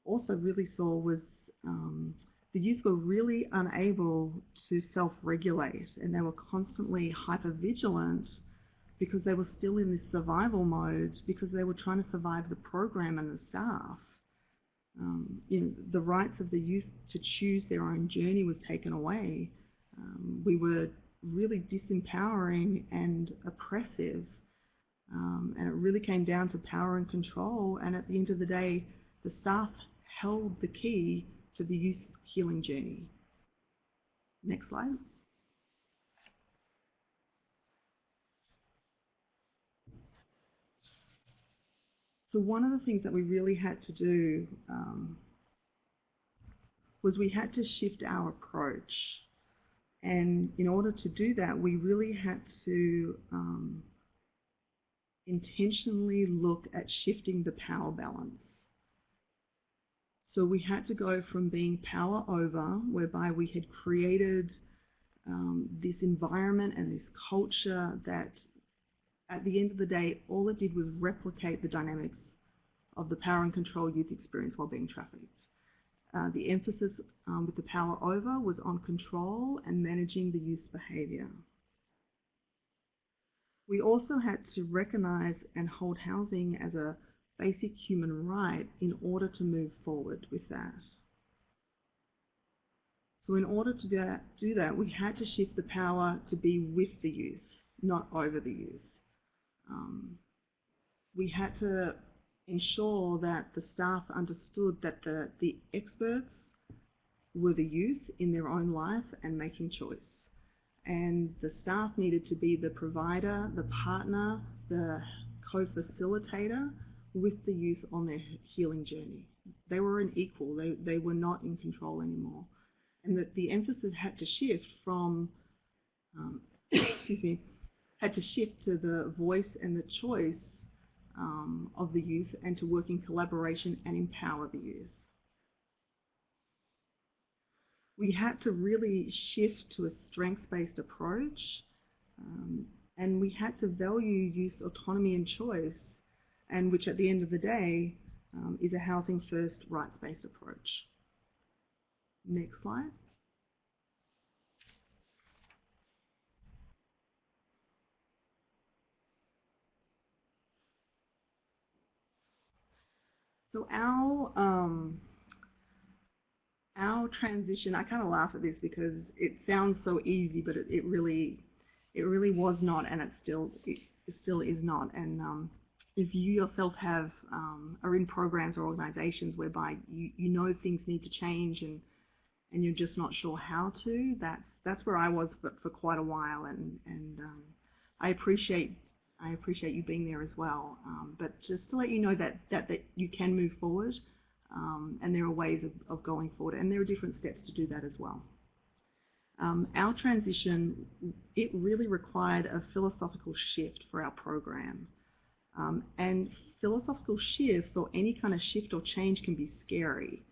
also really saw was the youth were really unable to self-regulate, and they were constantly hyper-vigilant because they were still in this survival mode, because they were trying to survive the program and the staff. The rights of the youth to choose their own journey was taken away. We were really disempowering and oppressive, and it really came down to power and control, and at the end of the day the staff held the key to the youth healing journey. Next slide. So one of the things that we really had to do was we had to shift our approach. And in order to do that, we really had to intentionally look at shifting the power balance. So we had to go from being power over, whereby we had created this environment and this culture that at the end of the day, all it did was replicate the dynamics of the power and control youth experience while being trafficked. The emphasis with the power over was on control and managing the youth's behaviour. We also had to recognise and hold housing as a basic human right in order to move forward with that. So in order to do that, we had to shift the power to be with the youth, not over the youth. We had to ensure that the staff understood that the experts were the youth in their own life and making choice. And the staff needed to be the provider, the partner, the co-facilitator with the youth on their healing journey. They were an equal, they were not in control anymore. And that the emphasis had to shift from, had to shift to the voice and the choice of the youth, and to work in collaboration and empower the youth. We had to really shift to a strengths-based approach, and we had to value youth autonomy and choice, and which at the end of the day is a housing first rights-based approach. Next slide. So our transition, I kind of laugh at this because it sounds so easy, but it really was not, and it still is not. And if you yourself are in programs or organisations whereby you know things need to change and you're just not sure how to, that's where I was for quite a while, and I appreciate you being there as well. But just to let you know that you can move forward, and there are ways of going forward, and there are different steps to do that as well. Our transition, it really required a philosophical shift for our program. And philosophical shifts, or any kind of shift or change, can be scary.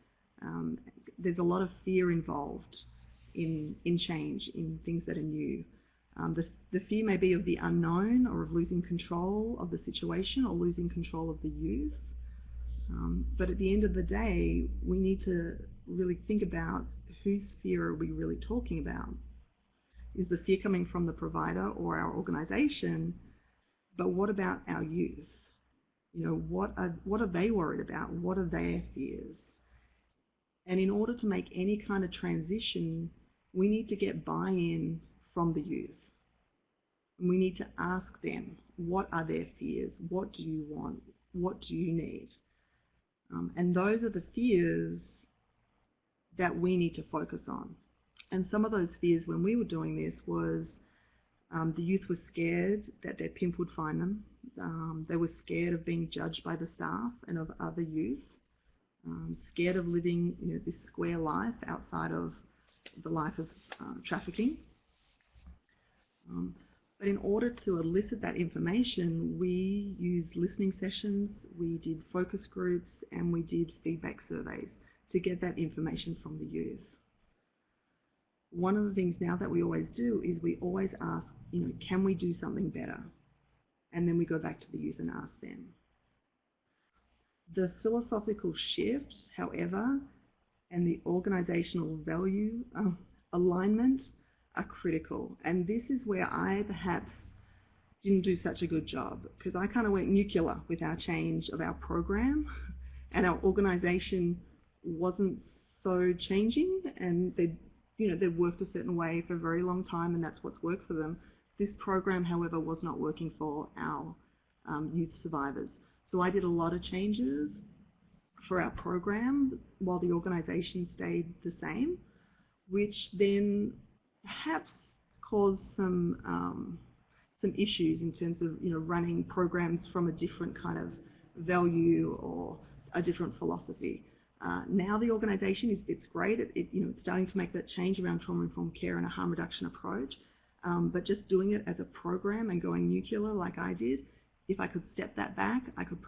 There's a lot of fear involved in change, in things that are new. The fear may be of the unknown, or of losing control of the situation, or losing control of the youth. But at the end of the day, we need to really think about whose fear are we really talking about. Is the fear coming from the provider or our organisation? But what about our youth? You know, what are they worried about? What are their fears? And in order to make any kind of transition, we need to get buy-in from the youth. And we need to ask them, what are their fears? What do you want? What do you need? And those are the fears that we need to focus on. And some of those fears when we were doing this was the youth were scared that their pimp would find them. They were scared of being judged by the staff and of other youth. Scared of living, this square life outside of the life of trafficking. But in order to elicit that information, we used listening sessions, we did focus groups, and we did feedback surveys to get that information from the youth. One of the things now that we always do is we always ask, can we do something better? And then we go back to the youth and ask them. The philosophical shift, however, and the organisational value alignment are critical. And this is where I perhaps didn't do such a good job, because I kind of went nuclear with our change of our program, and our organisation wasn't so changing, and they'd worked a certain way for a very long time, and that's what's worked for them. This program, however, was not working for our youth survivors. So I did a lot of changes for our program while the organisation stayed the same, which then perhaps caused some issues in terms of running programs from a different kind of value or a different philosophy. Now the organisation it's great. It's starting to make that change around trauma-informed care and a harm reduction approach. But just doing it as a program and going nuclear like I did, if I could step that back, I would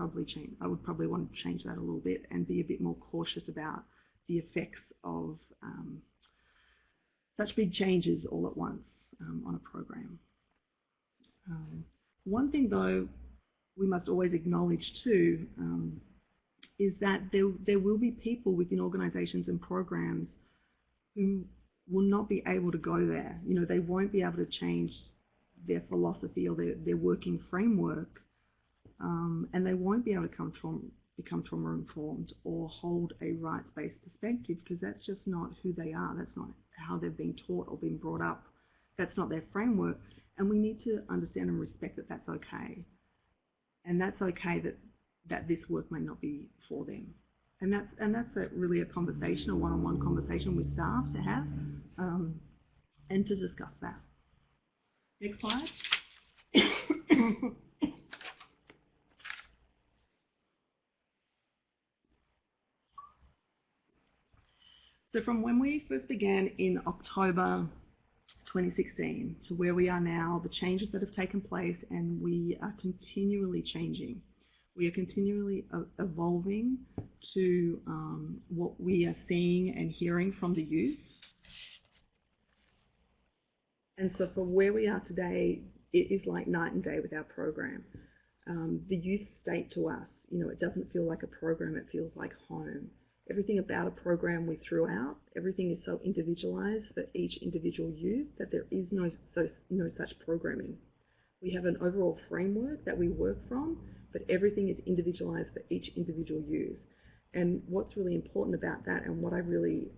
probably want to change that a little bit and be a bit more cautious about the effects of such big changes all at once on a program. One thing, though, we must always acknowledge too is that there will be people within organisations and programs who will not be able to go there. They won't be able to change their philosophy or their working framework, and they won't be able to become trauma-informed or hold a rights-based perspective, because that's just not who they are. That's not how they've been taught or been brought up. That's not their framework, and we need to understand and respect that that's okay. And that's okay that this work may not be for them. And that's really a conversation, a one-on-one conversation with staff to have, and to discuss that. Next slide. So from when we first began in October 2016 to where we are now, the changes that have taken place, and we are continually changing. We are continually evolving to what we are seeing and hearing from the youth. And so for where we are today, it is like night and day with our program. The youth state to us, it doesn't feel like a program, it feels like home. Everything about a program we threw out, everything is so individualized for each individual youth that there is no such programming. We have an overall framework that we work from, but everything is individualized for each individual youth. And what's really important about that, and what I really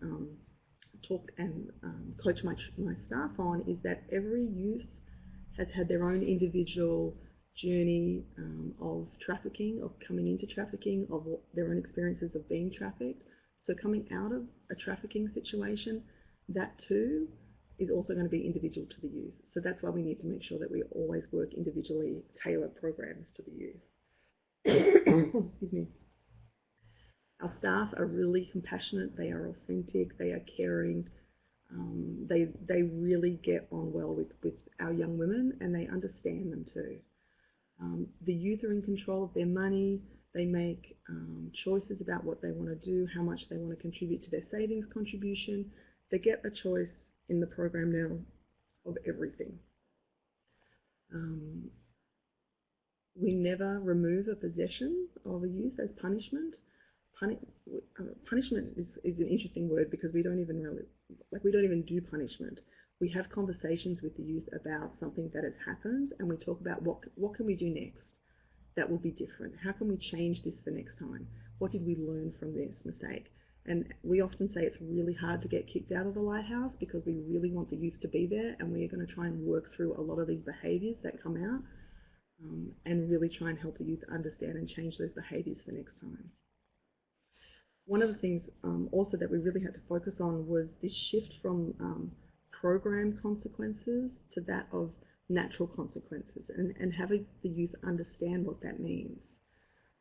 talk and coach my staff on, is that every youth has had their own individual journey of trafficking, of coming into trafficking, of their own experiences of being trafficked. So coming out of a trafficking situation, that too is also going to be individual to the youth. So that's why we need to make sure that we always work individually, tailor programs to the youth. Excuse me. Our staff are really compassionate, they are authentic, they are caring, they really get on well with our young women, and they understand them too. The youth are in control of their money, they make choices about what they want to do, how much they want to contribute to their savings contribution. They get a choice in the program now of everything. We never remove a possession of a youth as punishment. Punishment is an interesting word, because we don't even do punishment. We have conversations with the youth about something that has happened, and we talk about what can we do next that will be different. How can we change this for next time? What did we learn from this mistake? And we often say it's really hard to get kicked out of the Lighthouse, because we really want the youth to be there, and we are going to try and work through a lot of these behaviours that come out, and really try and help the youth understand and change those behaviours for next time. One of the things also that we really had to focus on was this shift from program consequences to that of natural consequences, and having the youth understand what that means.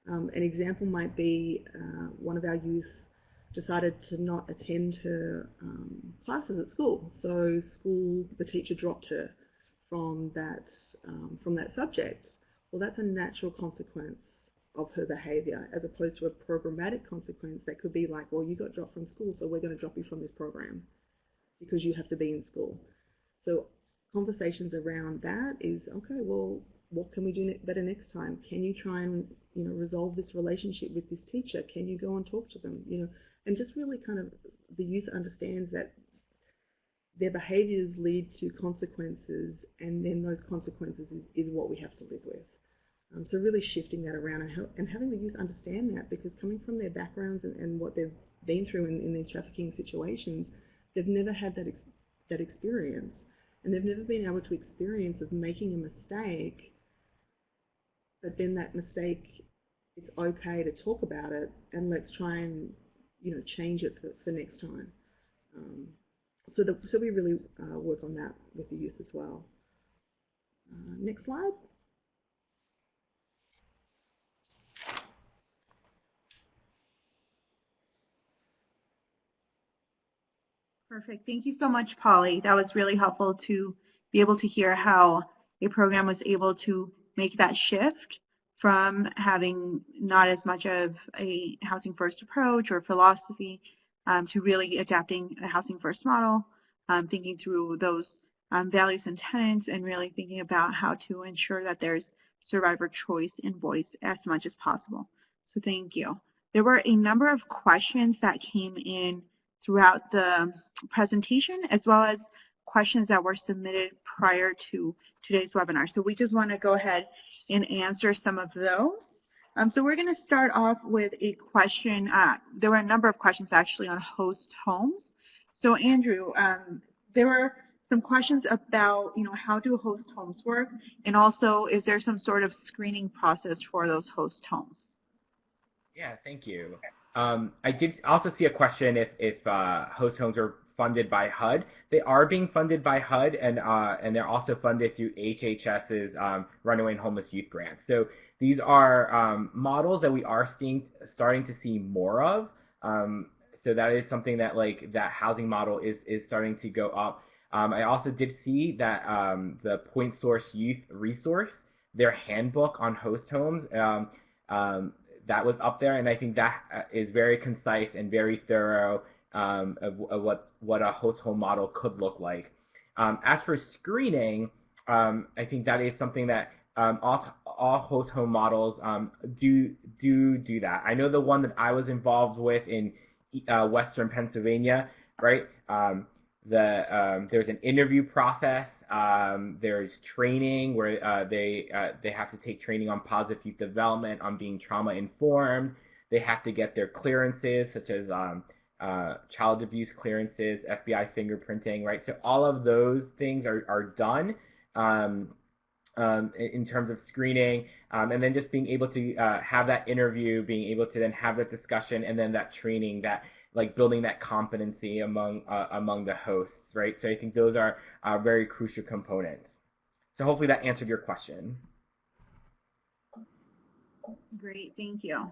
An example might be one of our youth decided to not attend her classes at school. So the teacher dropped her from that subject. Well, that's a natural consequence of her behaviour, as opposed to a programmatic consequence that could be like, well, you got dropped from school, so we're going to drop you from this program because you have to be in school. So conversations around that is, okay, well, what can we do better next time? Can you try and resolve this relationship with this teacher? Can you go and talk to them? And just really kind of the youth understands that their behaviours lead to consequences, and then those consequences is what we have to live with. So really shifting that around and having the youth understand that, because coming from their backgrounds and what they've been through in these trafficking situations, they've never had that experience, and they've never been able to experience of making a mistake, but then that mistake, it's okay to talk about it, and let's try and change it for next time. So we really work on that with the youth as well. Next slide. Perfect. Thank you so much, Polly. That was really helpful to be able to hear how a program was able to make that shift from having not as much of a housing first approach or philosophy to really adapting a housing first model, thinking through those values and tenets, and really thinking about how to ensure that there's survivor choice and voice as much as possible. So thank you. There were a number of questions that came in throughout the presentation, as well as questions that were submitted prior to today's webinar. So we just want to go ahead and answer some of those. So we're going to start off with a question. There were a number of questions actually on host homes. So Andrew, there were some questions about, how do host homes work? And also, is there some sort of screening process for those host homes? Yeah, thank you. I did also see a question if host homes are funded by HUD. They are being funded by HUD, and they're also funded through HHS's Runaway and Homeless Youth Grant. So these are models that we are starting to see more of. So that is something that that housing model is starting to go up. I also did see that the Point Source Youth Resource, their handbook on host homes, that was up there, and I think that is very concise and very thorough of what a host home model could look like. As for screening, I think that is something that all host home models do that. I know the one that I was involved with in Western Pennsylvania, right? There's an interview process. There's training where they have to take training on positive youth development, on being trauma informed. They have to get their clearances, such as child abuse clearances, FBI fingerprinting, right? So all of those things are done in terms of screening, and then just being able to have that interview, being able to then have that discussion, and then that training, that like building that competency among the hosts, right? So I think those are very crucial components. So hopefully that answered your question. Great, thank you.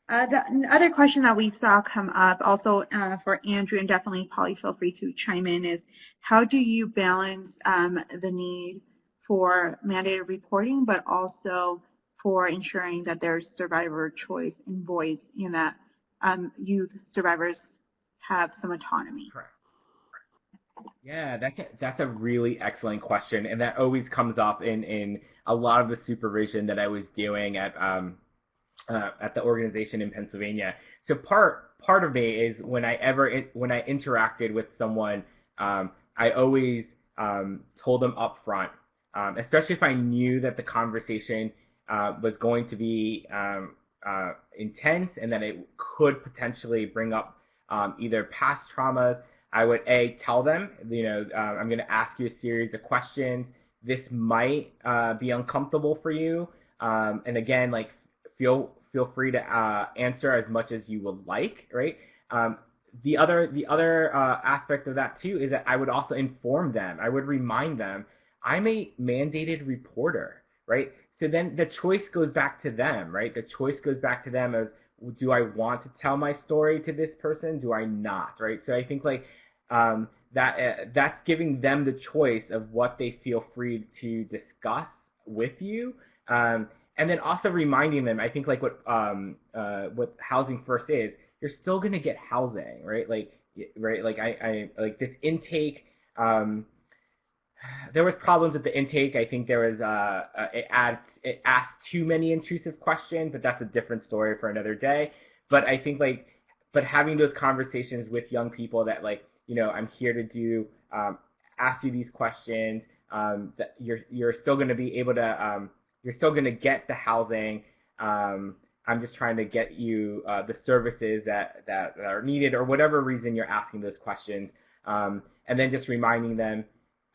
The other question that we saw come up also for Andrew, and definitely Polly, feel free to chime in, is how do you balance the need for mandated reporting, but also for ensuring that there's survivor choice and voice, and that youth survivors have some autonomy? Correct. Yeah, that's a really excellent question, and that always comes up in a lot of the supervision that I was doing at the organization in Pennsylvania. So part of me is when I interacted with someone, I always told them up front, especially if I knew that the conversation was going to be intense and that it could potentially bring up either past traumas. I would tell them, I'm going to ask you a series of questions. This might be uncomfortable for you, and again, like feel free to answer as much as you would like, right? The other aspect of that too is that I would also inform them. I would remind them I'm a mandated reporter, right? So then the choice goes back to them, right? The choice goes back to them of, do I want to tell my story to this person? Do I not, right? So I think like that's giving them the choice of what they feel free to discuss with you. And then also reminding them, I think like what Housing First is, you're still going to get housing, right? Like I like this intake. There was problems with the intake. I think there was it asked too many intrusive questions, but that's a different story for another day. But I think but having those conversations with young people that I'm here to do, ask you these questions. That you're still going to be able to. You're still going to get the housing. I'm just trying to get you the services that are needed, or whatever reason you're asking those questions. And then just reminding them,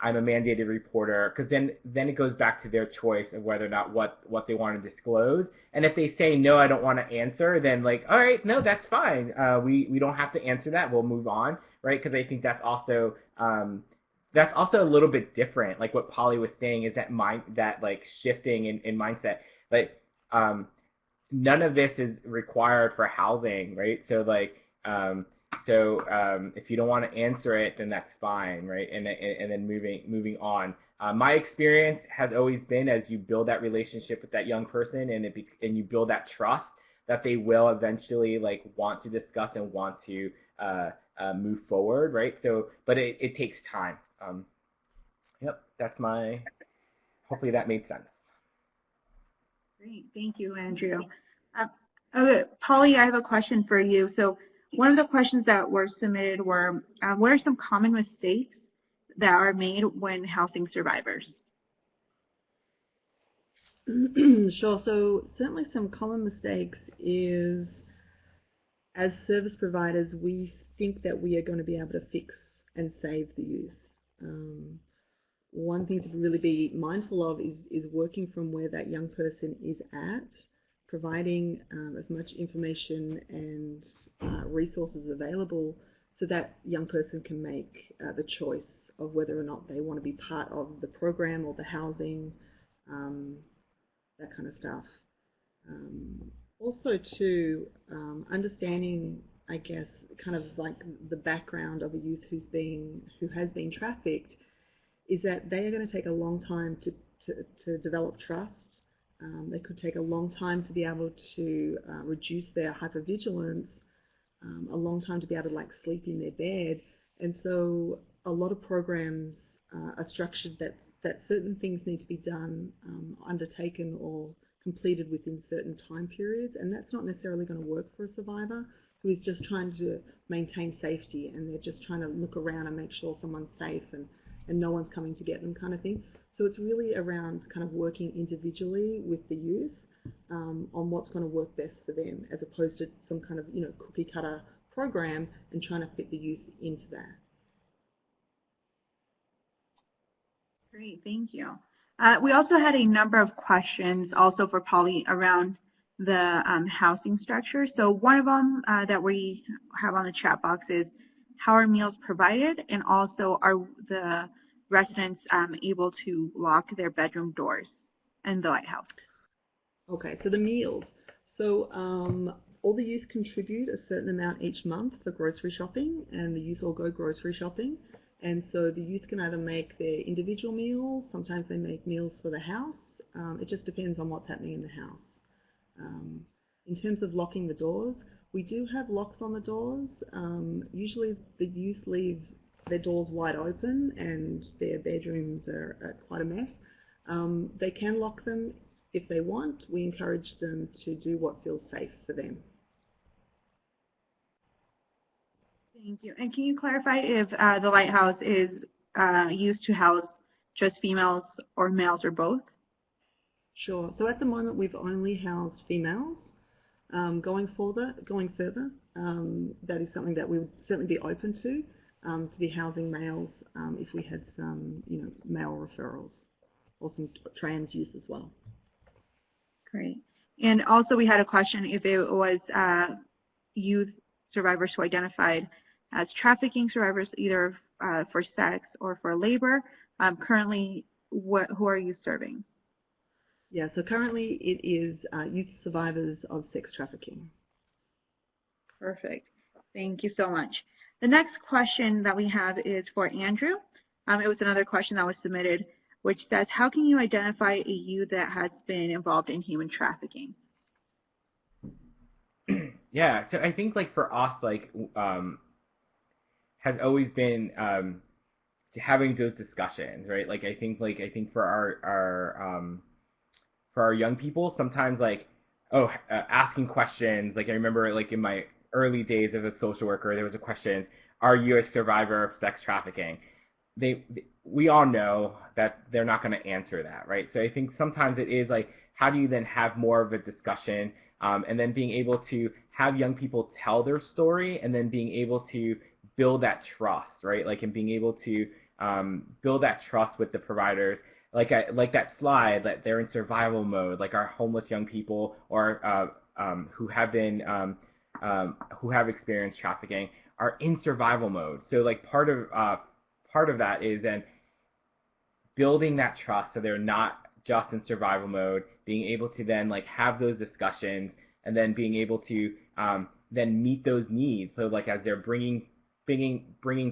I'm a mandated reporter, because then it goes back to their choice of whether or not what they want to disclose. And if they say, no, I don't want to answer, then all right, no, that's fine. We don't have to answer that. We'll move on, right? Because I think that's also a little bit different. Like what Polly was saying is that shifting in mindset. None of this is required for housing, right? So if you don't want to answer it, then that's fine, right? And then moving on. My experience has always been, as you build that relationship with that young person and you build that trust, that they will eventually want to discuss and want to move forward, right? So, but it takes time. Yep, hopefully that made sense. Great, thank you, Andrew. Okay, Polly, I have a question for you. So one of the questions that were submitted were, what are some common mistakes that are made when housing survivors? Sure, so certainly some common mistakes is, as service providers, we think that we are going to be able to fix and save the youth. One thing to really be mindful of is working from where that young person is at, providing as much information and resources available so that young person can make the choice of whether or not they want to be part of the program or the housing, that kind of stuff. Also too, understanding, I guess, kind of like the background of a youth who has been trafficked, is that they are going to take a long time to develop trust. They could take a long time to be able to reduce their hypervigilance, a long time to be able to sleep in their bed. And so a lot of programs are structured that certain things need to be done, undertaken or completed within certain time periods, and that's not necessarily going to work for a survivor. who is just trying to maintain safety, and they're just trying to look around and make sure someone's safe and no one's coming to get them, kind of thing. So it's really around kind of working individually with the youth on what's going to work best for them, as opposed to some kind of cookie cutter program and trying to fit the youth into that. Great, thank you. We also had a number of questions also for Polly around the housing structure. So one of them that we have on the chat box is, how are meals provided, and also are the residents able to lock their bedroom doors in the Lighthouse? Okay, so the meals. So all the youth contribute a certain amount each month for grocery shopping, and the youth all go grocery shopping. And so the youth can either make their individual meals, sometimes they make meals for the house. It just depends on what's happening in the house. In terms of locking the doors, we do have locks on the doors. Usually the youth leave their doors wide open and their bedrooms are quite a mess. They can lock them if they want. We encourage them to do what feels safe for them. Thank you. And can you clarify if the Lighthouse is used to house just females or males or both? Sure. So at the moment we've only housed females. Going further, that is something that we would certainly be open to be housing males if we had some, male referrals or some trans youth as well. Great. And also we had a question if it was youth survivors who identified as trafficking survivors, either for sex or for labor. Currently, who are you serving? Yeah, so currently it is youth survivors of sex trafficking. Perfect. Thank you so much. The next question that we have is for Andrew. It was another question that was submitted, which says, how can you identify a youth that has been involved in human trafficking? Yeah, so I think for us, has always been having those discussions, right? I think for our young people, sometimes asking questions. I remember in my early days as a social worker, there was a question: are you a survivor of sex trafficking? We all know that they're not going to answer that, right? So I think sometimes it is how do you then have more of a discussion, and then being able to have young people tell their story, and then being able to build that trust, right? And being able to build that trust with the providers. Like that slide that they're in survival mode, our homeless young people or who have been who have experienced trafficking are in survival mode. So part of that is then building that trust, so they're not just in survival mode, being able to then have those discussions, and then being able to then meet those needs. So as they're bringing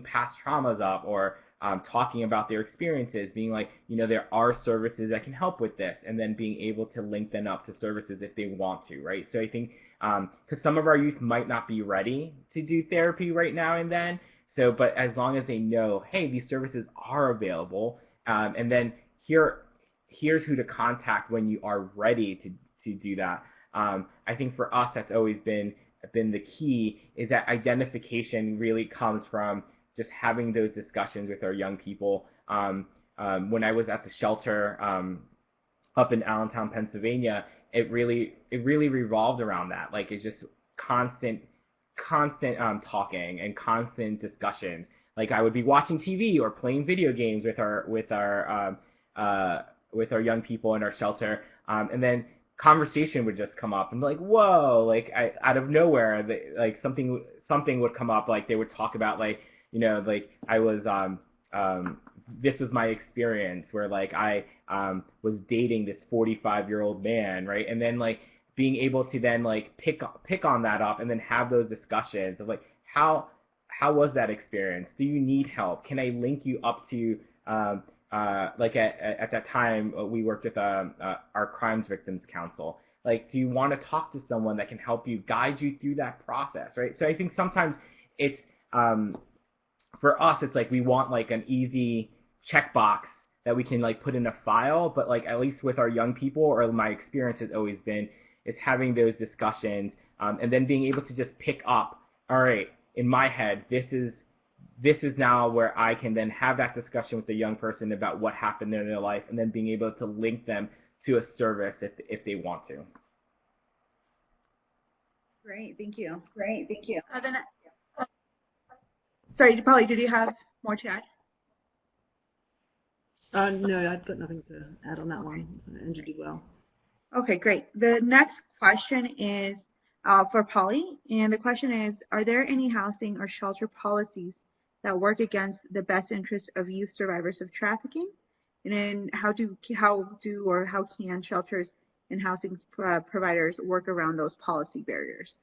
past traumas up, or talking about their experiences, being there are services that can help with this, and then being able to link them up to services if they want to, right? So I think because some of our youth might not be ready to do therapy right now and then, but as long as they know, hey, these services are available, and then here's who to contact when you are ready to do that. I think for us, that's always been the key, is that identification really comes from just having those discussions with our young people. When I was at the shelter up in Allentown, Pennsylvania, it really revolved around that. It's just constant talking and constant discussions. I would be watching TV or playing video games with our young people in our shelter, and then conversation would just come up and be whoa, out of nowhere, something would come up. They would talk about I was this was my experience where I was dating this 45-year-old man, right? And then being able to then pick on that up and then have those discussions of how was that experience? Do you need help? Can I link you up to at that time we worked with our Crimes Victims Council. Do you want to talk to someone that can help you, guide you through that process, right? So I think sometimes it's for us, it's we want an easy checkbox that we can put in a file, but at least with our young people, or my experience has always been, is having those discussions and then being able to just pick up, all right, in my head, this is now where I can then have that discussion with the young person about what happened in their life, and then being able to link them to a service if they want to. Great, thank you. Great, thank you. Sorry, Polly, did you have more to add? No, I've got nothing to add on that one. Andrew did well. Okay, great. The next question is for Polly, and the question is, are there any housing or shelter policies that work against the best interests of youth survivors of trafficking? And then how can shelters and housing providers work around those policy barriers?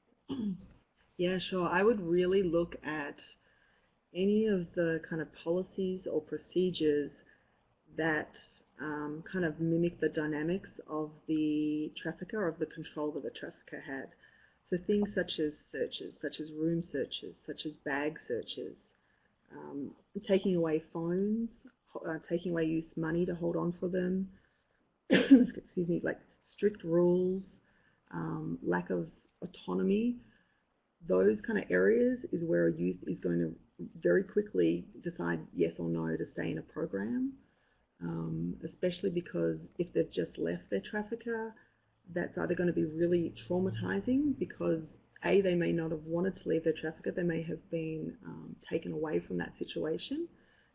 Yeah, sure. I would really look at any of the kind of policies or procedures that kind of mimic the dynamics of the trafficker, of the control that the trafficker had. So things such as searches, such as room searches, such as bag searches, taking away phones, taking away youth money to hold on for them, excuse me, like strict rules, lack of autonomy. Those kind of areas is where a youth is going to very quickly decide yes or no to stay in a program, especially because if they've just left their trafficker, that's either going to be really traumatizing because A, they may not have wanted to leave their trafficker, they may have been taken away from that situation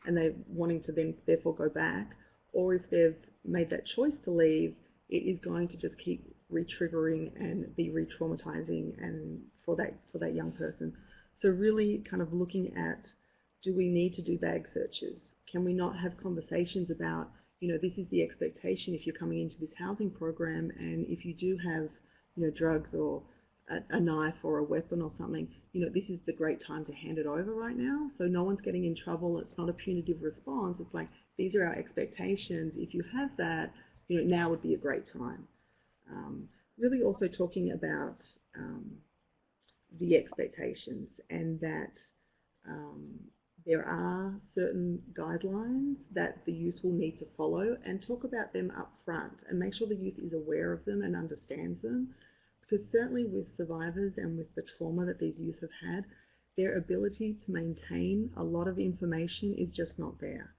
and they're wanting to then therefore go back, or if they've made that choice to leave, it is going to just keep re-triggering and be re-traumatizing and for that young person. So really kind of looking at, do we need to do bag searches? Can we not have conversations about, this is the expectation if you're coming into this housing program, and if you do have, drugs or a knife or a weapon or something, this is the great time to hand it over right now. So no one's getting in trouble. It's not a punitive response. It's like, these are our expectations. If you have that, now would be a great time. Really also talking about the expectations, and that there are certain guidelines that the youth will need to follow, and talk about them up front and make sure the youth is aware of them and understands them, because certainly with survivors and with the trauma that these youth have had, their ability to maintain a lot of information is just not there.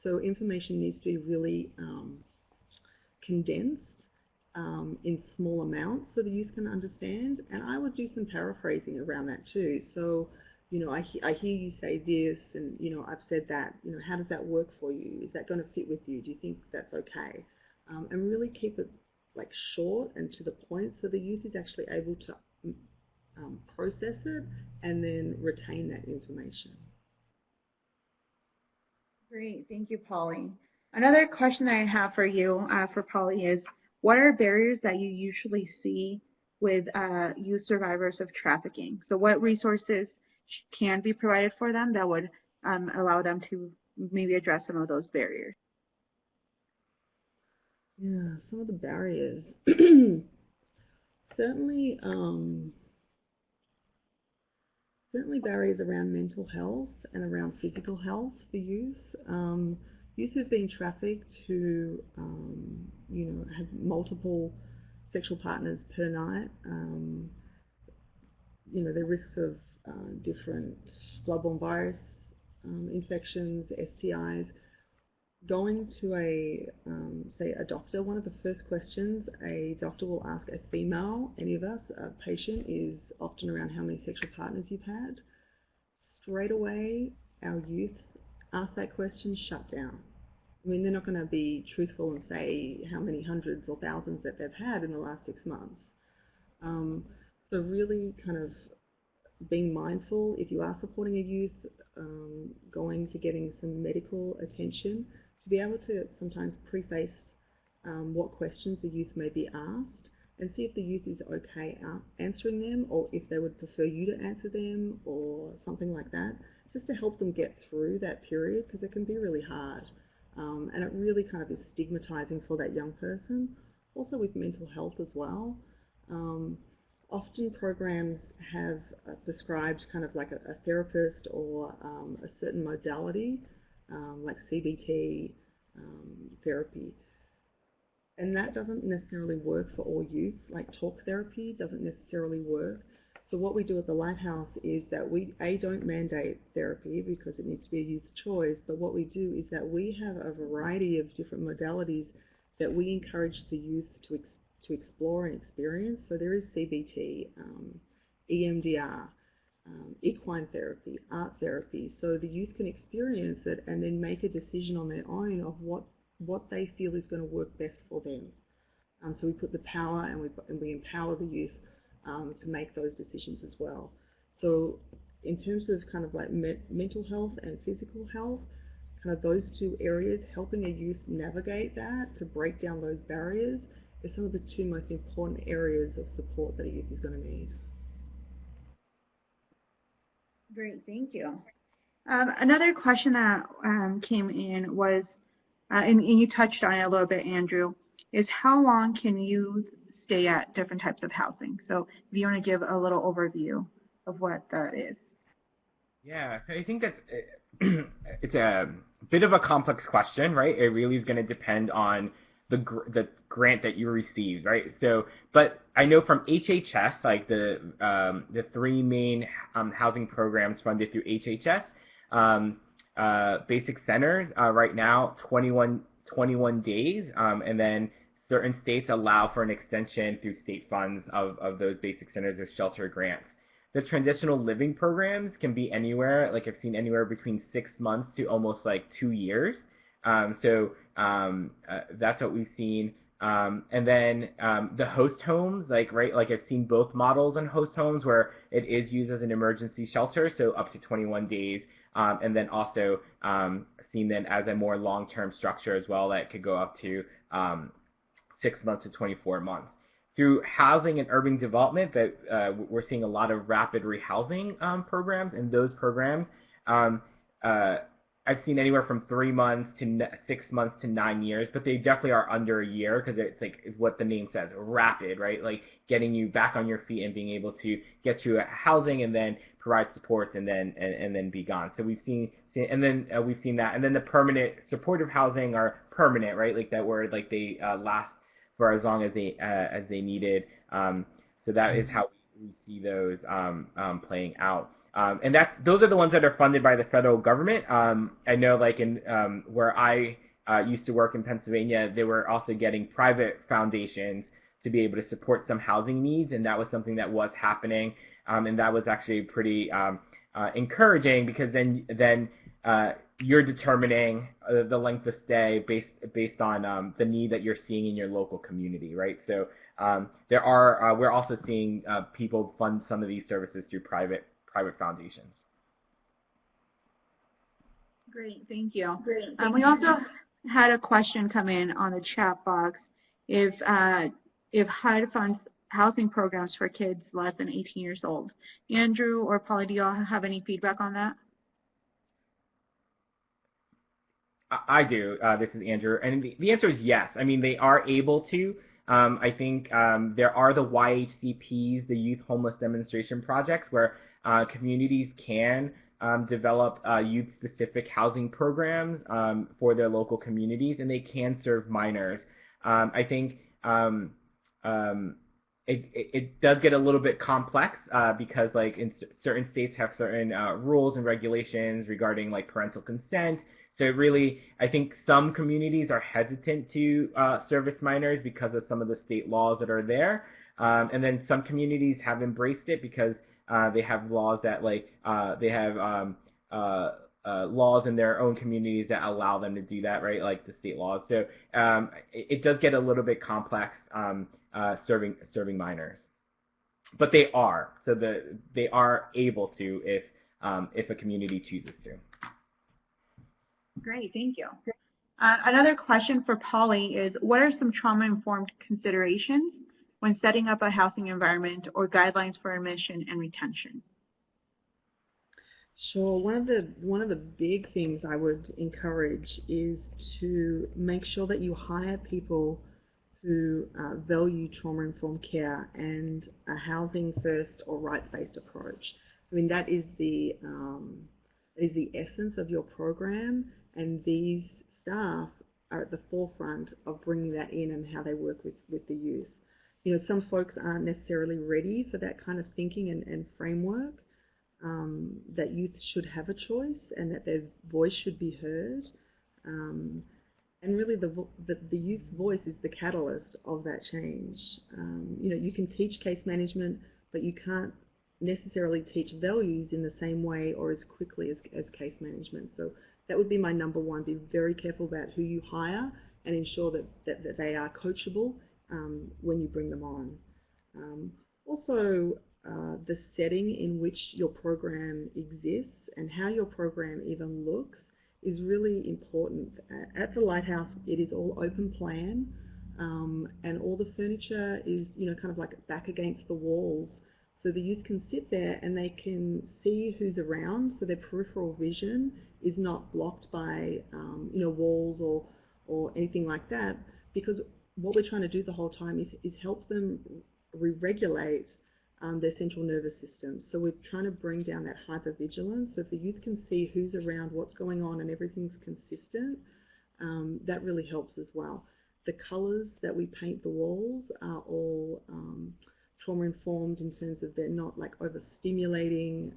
So information needs to be really condensed in small amounts so the youth can understand, and I would do some paraphrasing around that too. So, I hear you say this, and I've said that. How does that work for you? Is that going to fit with you? Do you think that's okay? And really keep it like short and to the point, so the youth is actually able to process it and then retain that information. Great, thank you, Polly. Another question I have for you, for Polly, is what are barriers that you usually see with youth survivors of trafficking? So what resources can be provided for them that would allow them to maybe address some of those barriers? Yeah, some of the barriers. Certainly, certainly barriers around mental health and around physical health for youth. Youth who've been trafficked, who have multiple sexual partners per night, the risks of different bloodborne virus infections, STIs. Going to say a doctor, one of the first questions a doctor will ask a female, any of us, a patient, is often around how many sexual partners you've had. Straight away, our youth ask that question, shut down. I mean, they're not going to be truthful and say how many hundreds or thousands that they've had in the last 6 months. So really kind of being mindful, if you are supporting a youth, going to getting some medical attention, to be able to sometimes preface what questions the youth may be asked, and see if the youth is okay answering them, or if they would prefer you to answer them, or something like that, just to help them get through that period, because it can be really hard. And it really kind of is stigmatizing for that young person. Also with mental health as well. Often programs have prescribed kind of like a therapist or a certain modality, like CBT therapy. And that doesn't necessarily work for all youth. Like talk therapy doesn't necessarily work. So what we do at the Lighthouse is that we, don't mandate therapy because it needs to be a youth's choice, but what we do is that we have a variety of different modalities that we encourage the youth to explore and experience. So there is CBT, EMDR, equine therapy, art therapy, so the youth can experience it and then make a decision on their own of what they feel is going to work best for them. So we put the power and we empower the youth to make those decisions as well. So in terms of kind of like mental health and physical health, kind of those two areas, helping a youth navigate that, to break down those barriers, is some of the two most important areas of support that a youth is going to need. Great, thank you. Another question that came in was, and you touched on it a little bit, Andrew, is how long can you stay at different types of housing? So if you want to give a little overview of what that is. Yeah, so I think that it's a bit of a complex question, right? It really is going to depend on the grant that you received, right? So, but I know from HHS, like the three main housing programs funded through HHS, basic centers right now 21 days, and then certain states allow for an extension through state funds of those basic centers or shelter grants. The transitional living programs can be anywhere, like I've seen anywhere between 6 months to almost like 2 years. So that's what we've seen. And then the host homes, like I've seen both models in host homes where it is used as an emergency shelter, so up to 21 days. And then also seen then as a more long-term structure as well that could go up to 6 months to 24 months. Through housing and urban development, that we're seeing a lot of rapid rehousing programs, and those programs I've seen anywhere from 3 months to 6 months to 9 years, but they definitely are under a year because it's like what the name says, rapid, right? Like getting you back on your feet and being able to get you housing and then provide supports and then be gone. So we've seen that, and then the permanent supportive housing are permanent, right? Like that word, like they last for as long as they needed. So that is how we see those playing out. And those are the ones that are funded by the federal government. I know, like in where I used to work in Pennsylvania, they were also getting private foundations to be able to support some housing needs, and that was something that was happening, and that was actually pretty encouraging because then you're determining the length of stay based on the need that you're seeing in your local community, right? So we're also seeing people fund some of these services through private foundations. Great, thank you. We also had a question come in on the chat box. If HUD funds housing programs for kids less than 18 years old. Andrew or Polly, do y'all have any feedback on that? I do. This is Andrew, and the answer is yes. I mean, they are able to. I think there are the YHCPs, the Youth Homeless Demonstration Projects, where communities can develop youth-specific housing programs for their local communities, and they can serve minors. I think it does get a little bit complex because, like, in certain states have certain rules and regulations regarding like parental consent. So it really, I think some communities are hesitant to service minors because of some of the state laws that are there, and then some communities have embraced it because they have laws that they have laws in their own communities that allow them to do that, right? Like the state laws. So it does get a little bit complex serving minors, but they are able to if a community chooses to. Great, thank you. Another question for Polly is, what are some trauma-informed considerations when setting up a housing environment or guidelines for admission and retention? Sure. One of the big things I would encourage is to make sure that you hire people who value trauma-informed care and a housing first or rights-based approach. I mean, that is the essence of your program, and these staff are at the forefront of bringing that in and how they work with the youth. Some folks aren't necessarily ready for that kind of thinking and framework, that youth should have a choice and that their voice should be heard. And really the youth voice is the catalyst of that change. You can teach case management, but you can't necessarily teach values in the same way or as quickly as case management. So that would be my number one. Be very careful about who you hire and ensure that they are coachable when you bring them on. Also, the setting in which your program exists and how your program even looks is really important. At the Lighthouse, it is all open plan, and all the furniture is, kind of like back against the walls. So the youth can sit there and they can see who's around, so their peripheral vision is not blocked by, walls or anything like that, because what we're trying to do the whole time is help them re-regulate their central nervous system. So we're trying to bring down that hypervigilance. So if the youth can see who's around, what's going on, and everything's consistent, that really helps as well. The colours that we paint the walls are all trauma-informed in terms of they're not like overstimulating,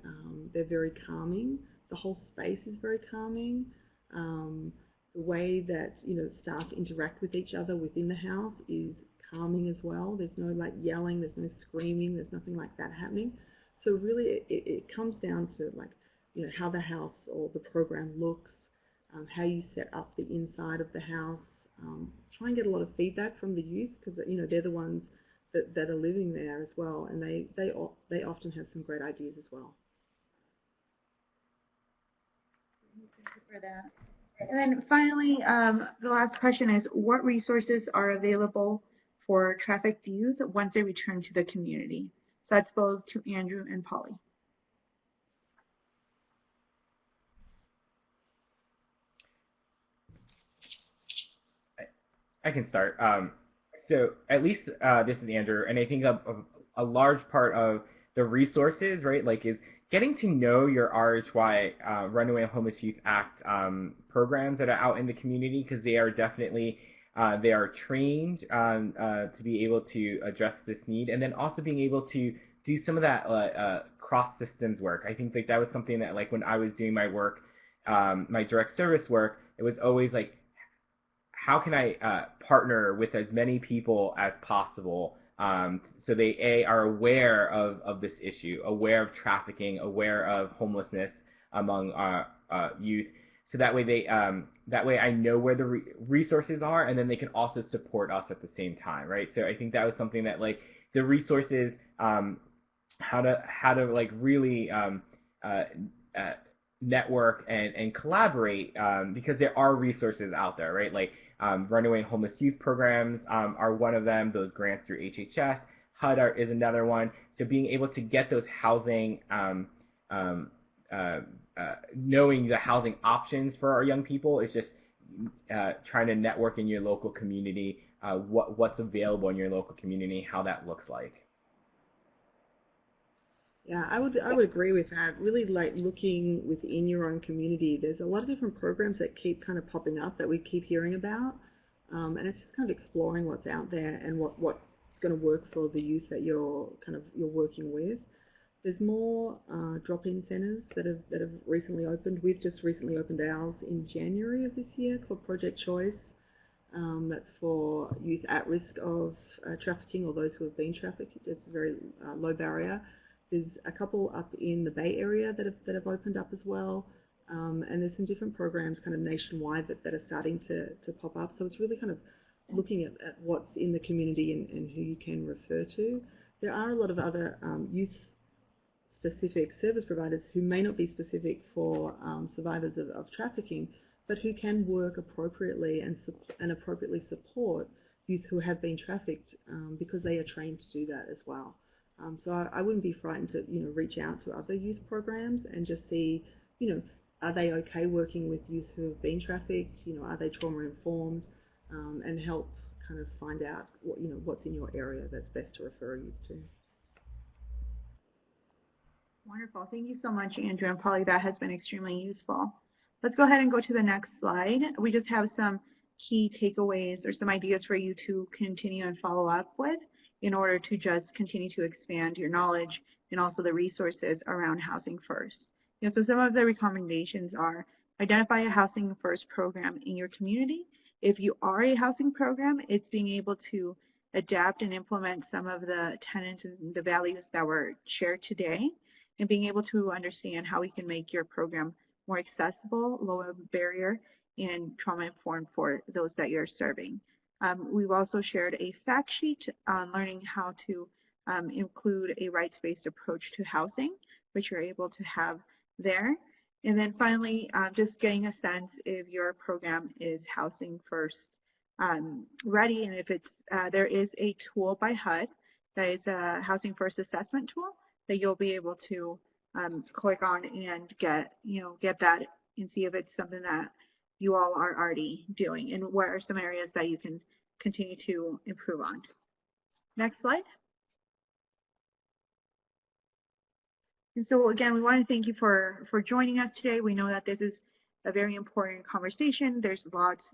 they're very calming. The whole space is very calming. The way that staff interact with each other within the house is calming as well. There's no like yelling, there's no screaming, there's nothing like that happening. So really it comes down to like how the house or the program looks, how you set up the inside of the house. Try and get a lot of feedback from the youth, because they're the ones that are living there as well, and they often have some great ideas as well. Thank you for that. And then finally, the last question is, what resources are available for trafficked youth once they return to the community? So that's both to Andrew and Polly. I can start. So at least this is Andrew, and I think a large part of the resources, right, like is getting to know your RHY, Runaway Homeless Youth Act programs that are out in the community, because they are definitely they are trained to be able to address this need, and then also being able to do some of that cross systems work. I think like that was something that like when I was doing my work, my direct service work, it was always like, how can I partner with as many people as possible so they are aware of this issue, aware of trafficking, aware of homelessness among youth, so that way I know where the resources are, and then they can also support us at the same time, right? So I think that was something that like the resources, how to like really network and collaborate, because there are resources out there, right? Like Runaway Homeless Youth programs are one of them. Those grants through HHS, HUD is another one. So being able to get those housing, knowing the housing options for our young people is just trying to network in your local community, what's available in your local community, how that looks like. Yeah, I would agree with that. Really like looking within your own community. There's a lot of different programs that keep kind of popping up that we keep hearing about, and it's just kind of exploring what's out there and what's going to work for the youth that you're working with. There's more drop-in centres that have recently opened. We've just recently opened ours in January of this year called Project Choice. That's for youth at risk of trafficking or those who have been trafficked. It's a very low barrier. There's a couple up in the Bay Area that have opened up as well, and there's some different programs kind of nationwide that are starting to pop up. So it's really kind of looking at what's in the community and who you can refer to. There are a lot of other youth-specific service providers who may not be specific for survivors of trafficking, but who can work appropriately and appropriately support youth who have been trafficked, because they are trained to do that as well. So I wouldn't be frightened to reach out to other youth programs and just see, are they okay working with youth who have been trafficked? Are they trauma informed? And help kind of find out what's in your area that's best to refer youth to. Wonderful. Thank you so much, Andrew and Polly. That has been extremely useful. Let's go ahead and go to the next slide. We just have some key takeaways or some ideas for you to continue and follow up with in order to just continue to expand your knowledge and also the resources around Housing First. So some of the recommendations are identify a Housing First program in your community. If you are a housing program, it's being able to adapt and implement some of the tenets and the values that were shared today, and being able to understand how we can make your program more accessible, lower barrier, and trauma-informed for those that you're serving. We've also shared a fact sheet on learning how to include a rights-based approach to housing, which you're able to have there. And then finally, just getting a sense if your program is Housing First ready, and if it's there is a tool by HUD that is a Housing First assessment tool that you'll be able to click on and get that and see if it's something that you all are already doing and what are some areas that you can continue to improve on. Next slide. And so again, we want to thank you for joining us today. We know that this is a very important conversation. There's lots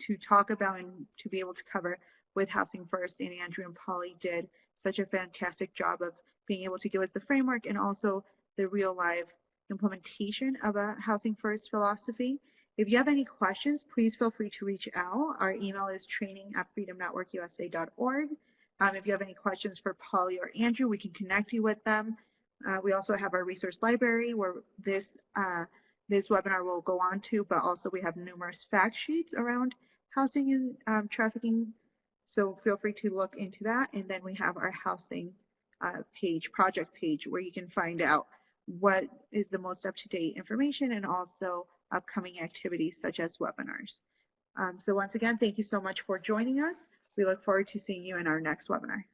to talk about and to be able to cover with Housing First, and Andrew and Polly did such a fantastic job of being able to give us the framework and also the real life implementation of a Housing First philosophy. If you have any questions, please feel free to reach out. Our email is training@freedomnetworkusa.org. If you have any questions for Polly or Andrew, we can connect you with them. We also have our resource library where this webinar will go on to, but also we have numerous fact sheets around housing and trafficking. So feel free to look into that. And then we have our housing project page, where you can find out what is the most up-to-date information and also upcoming activities such as webinars. So once again, thank you so much for joining us. We look forward to seeing you in our next webinar.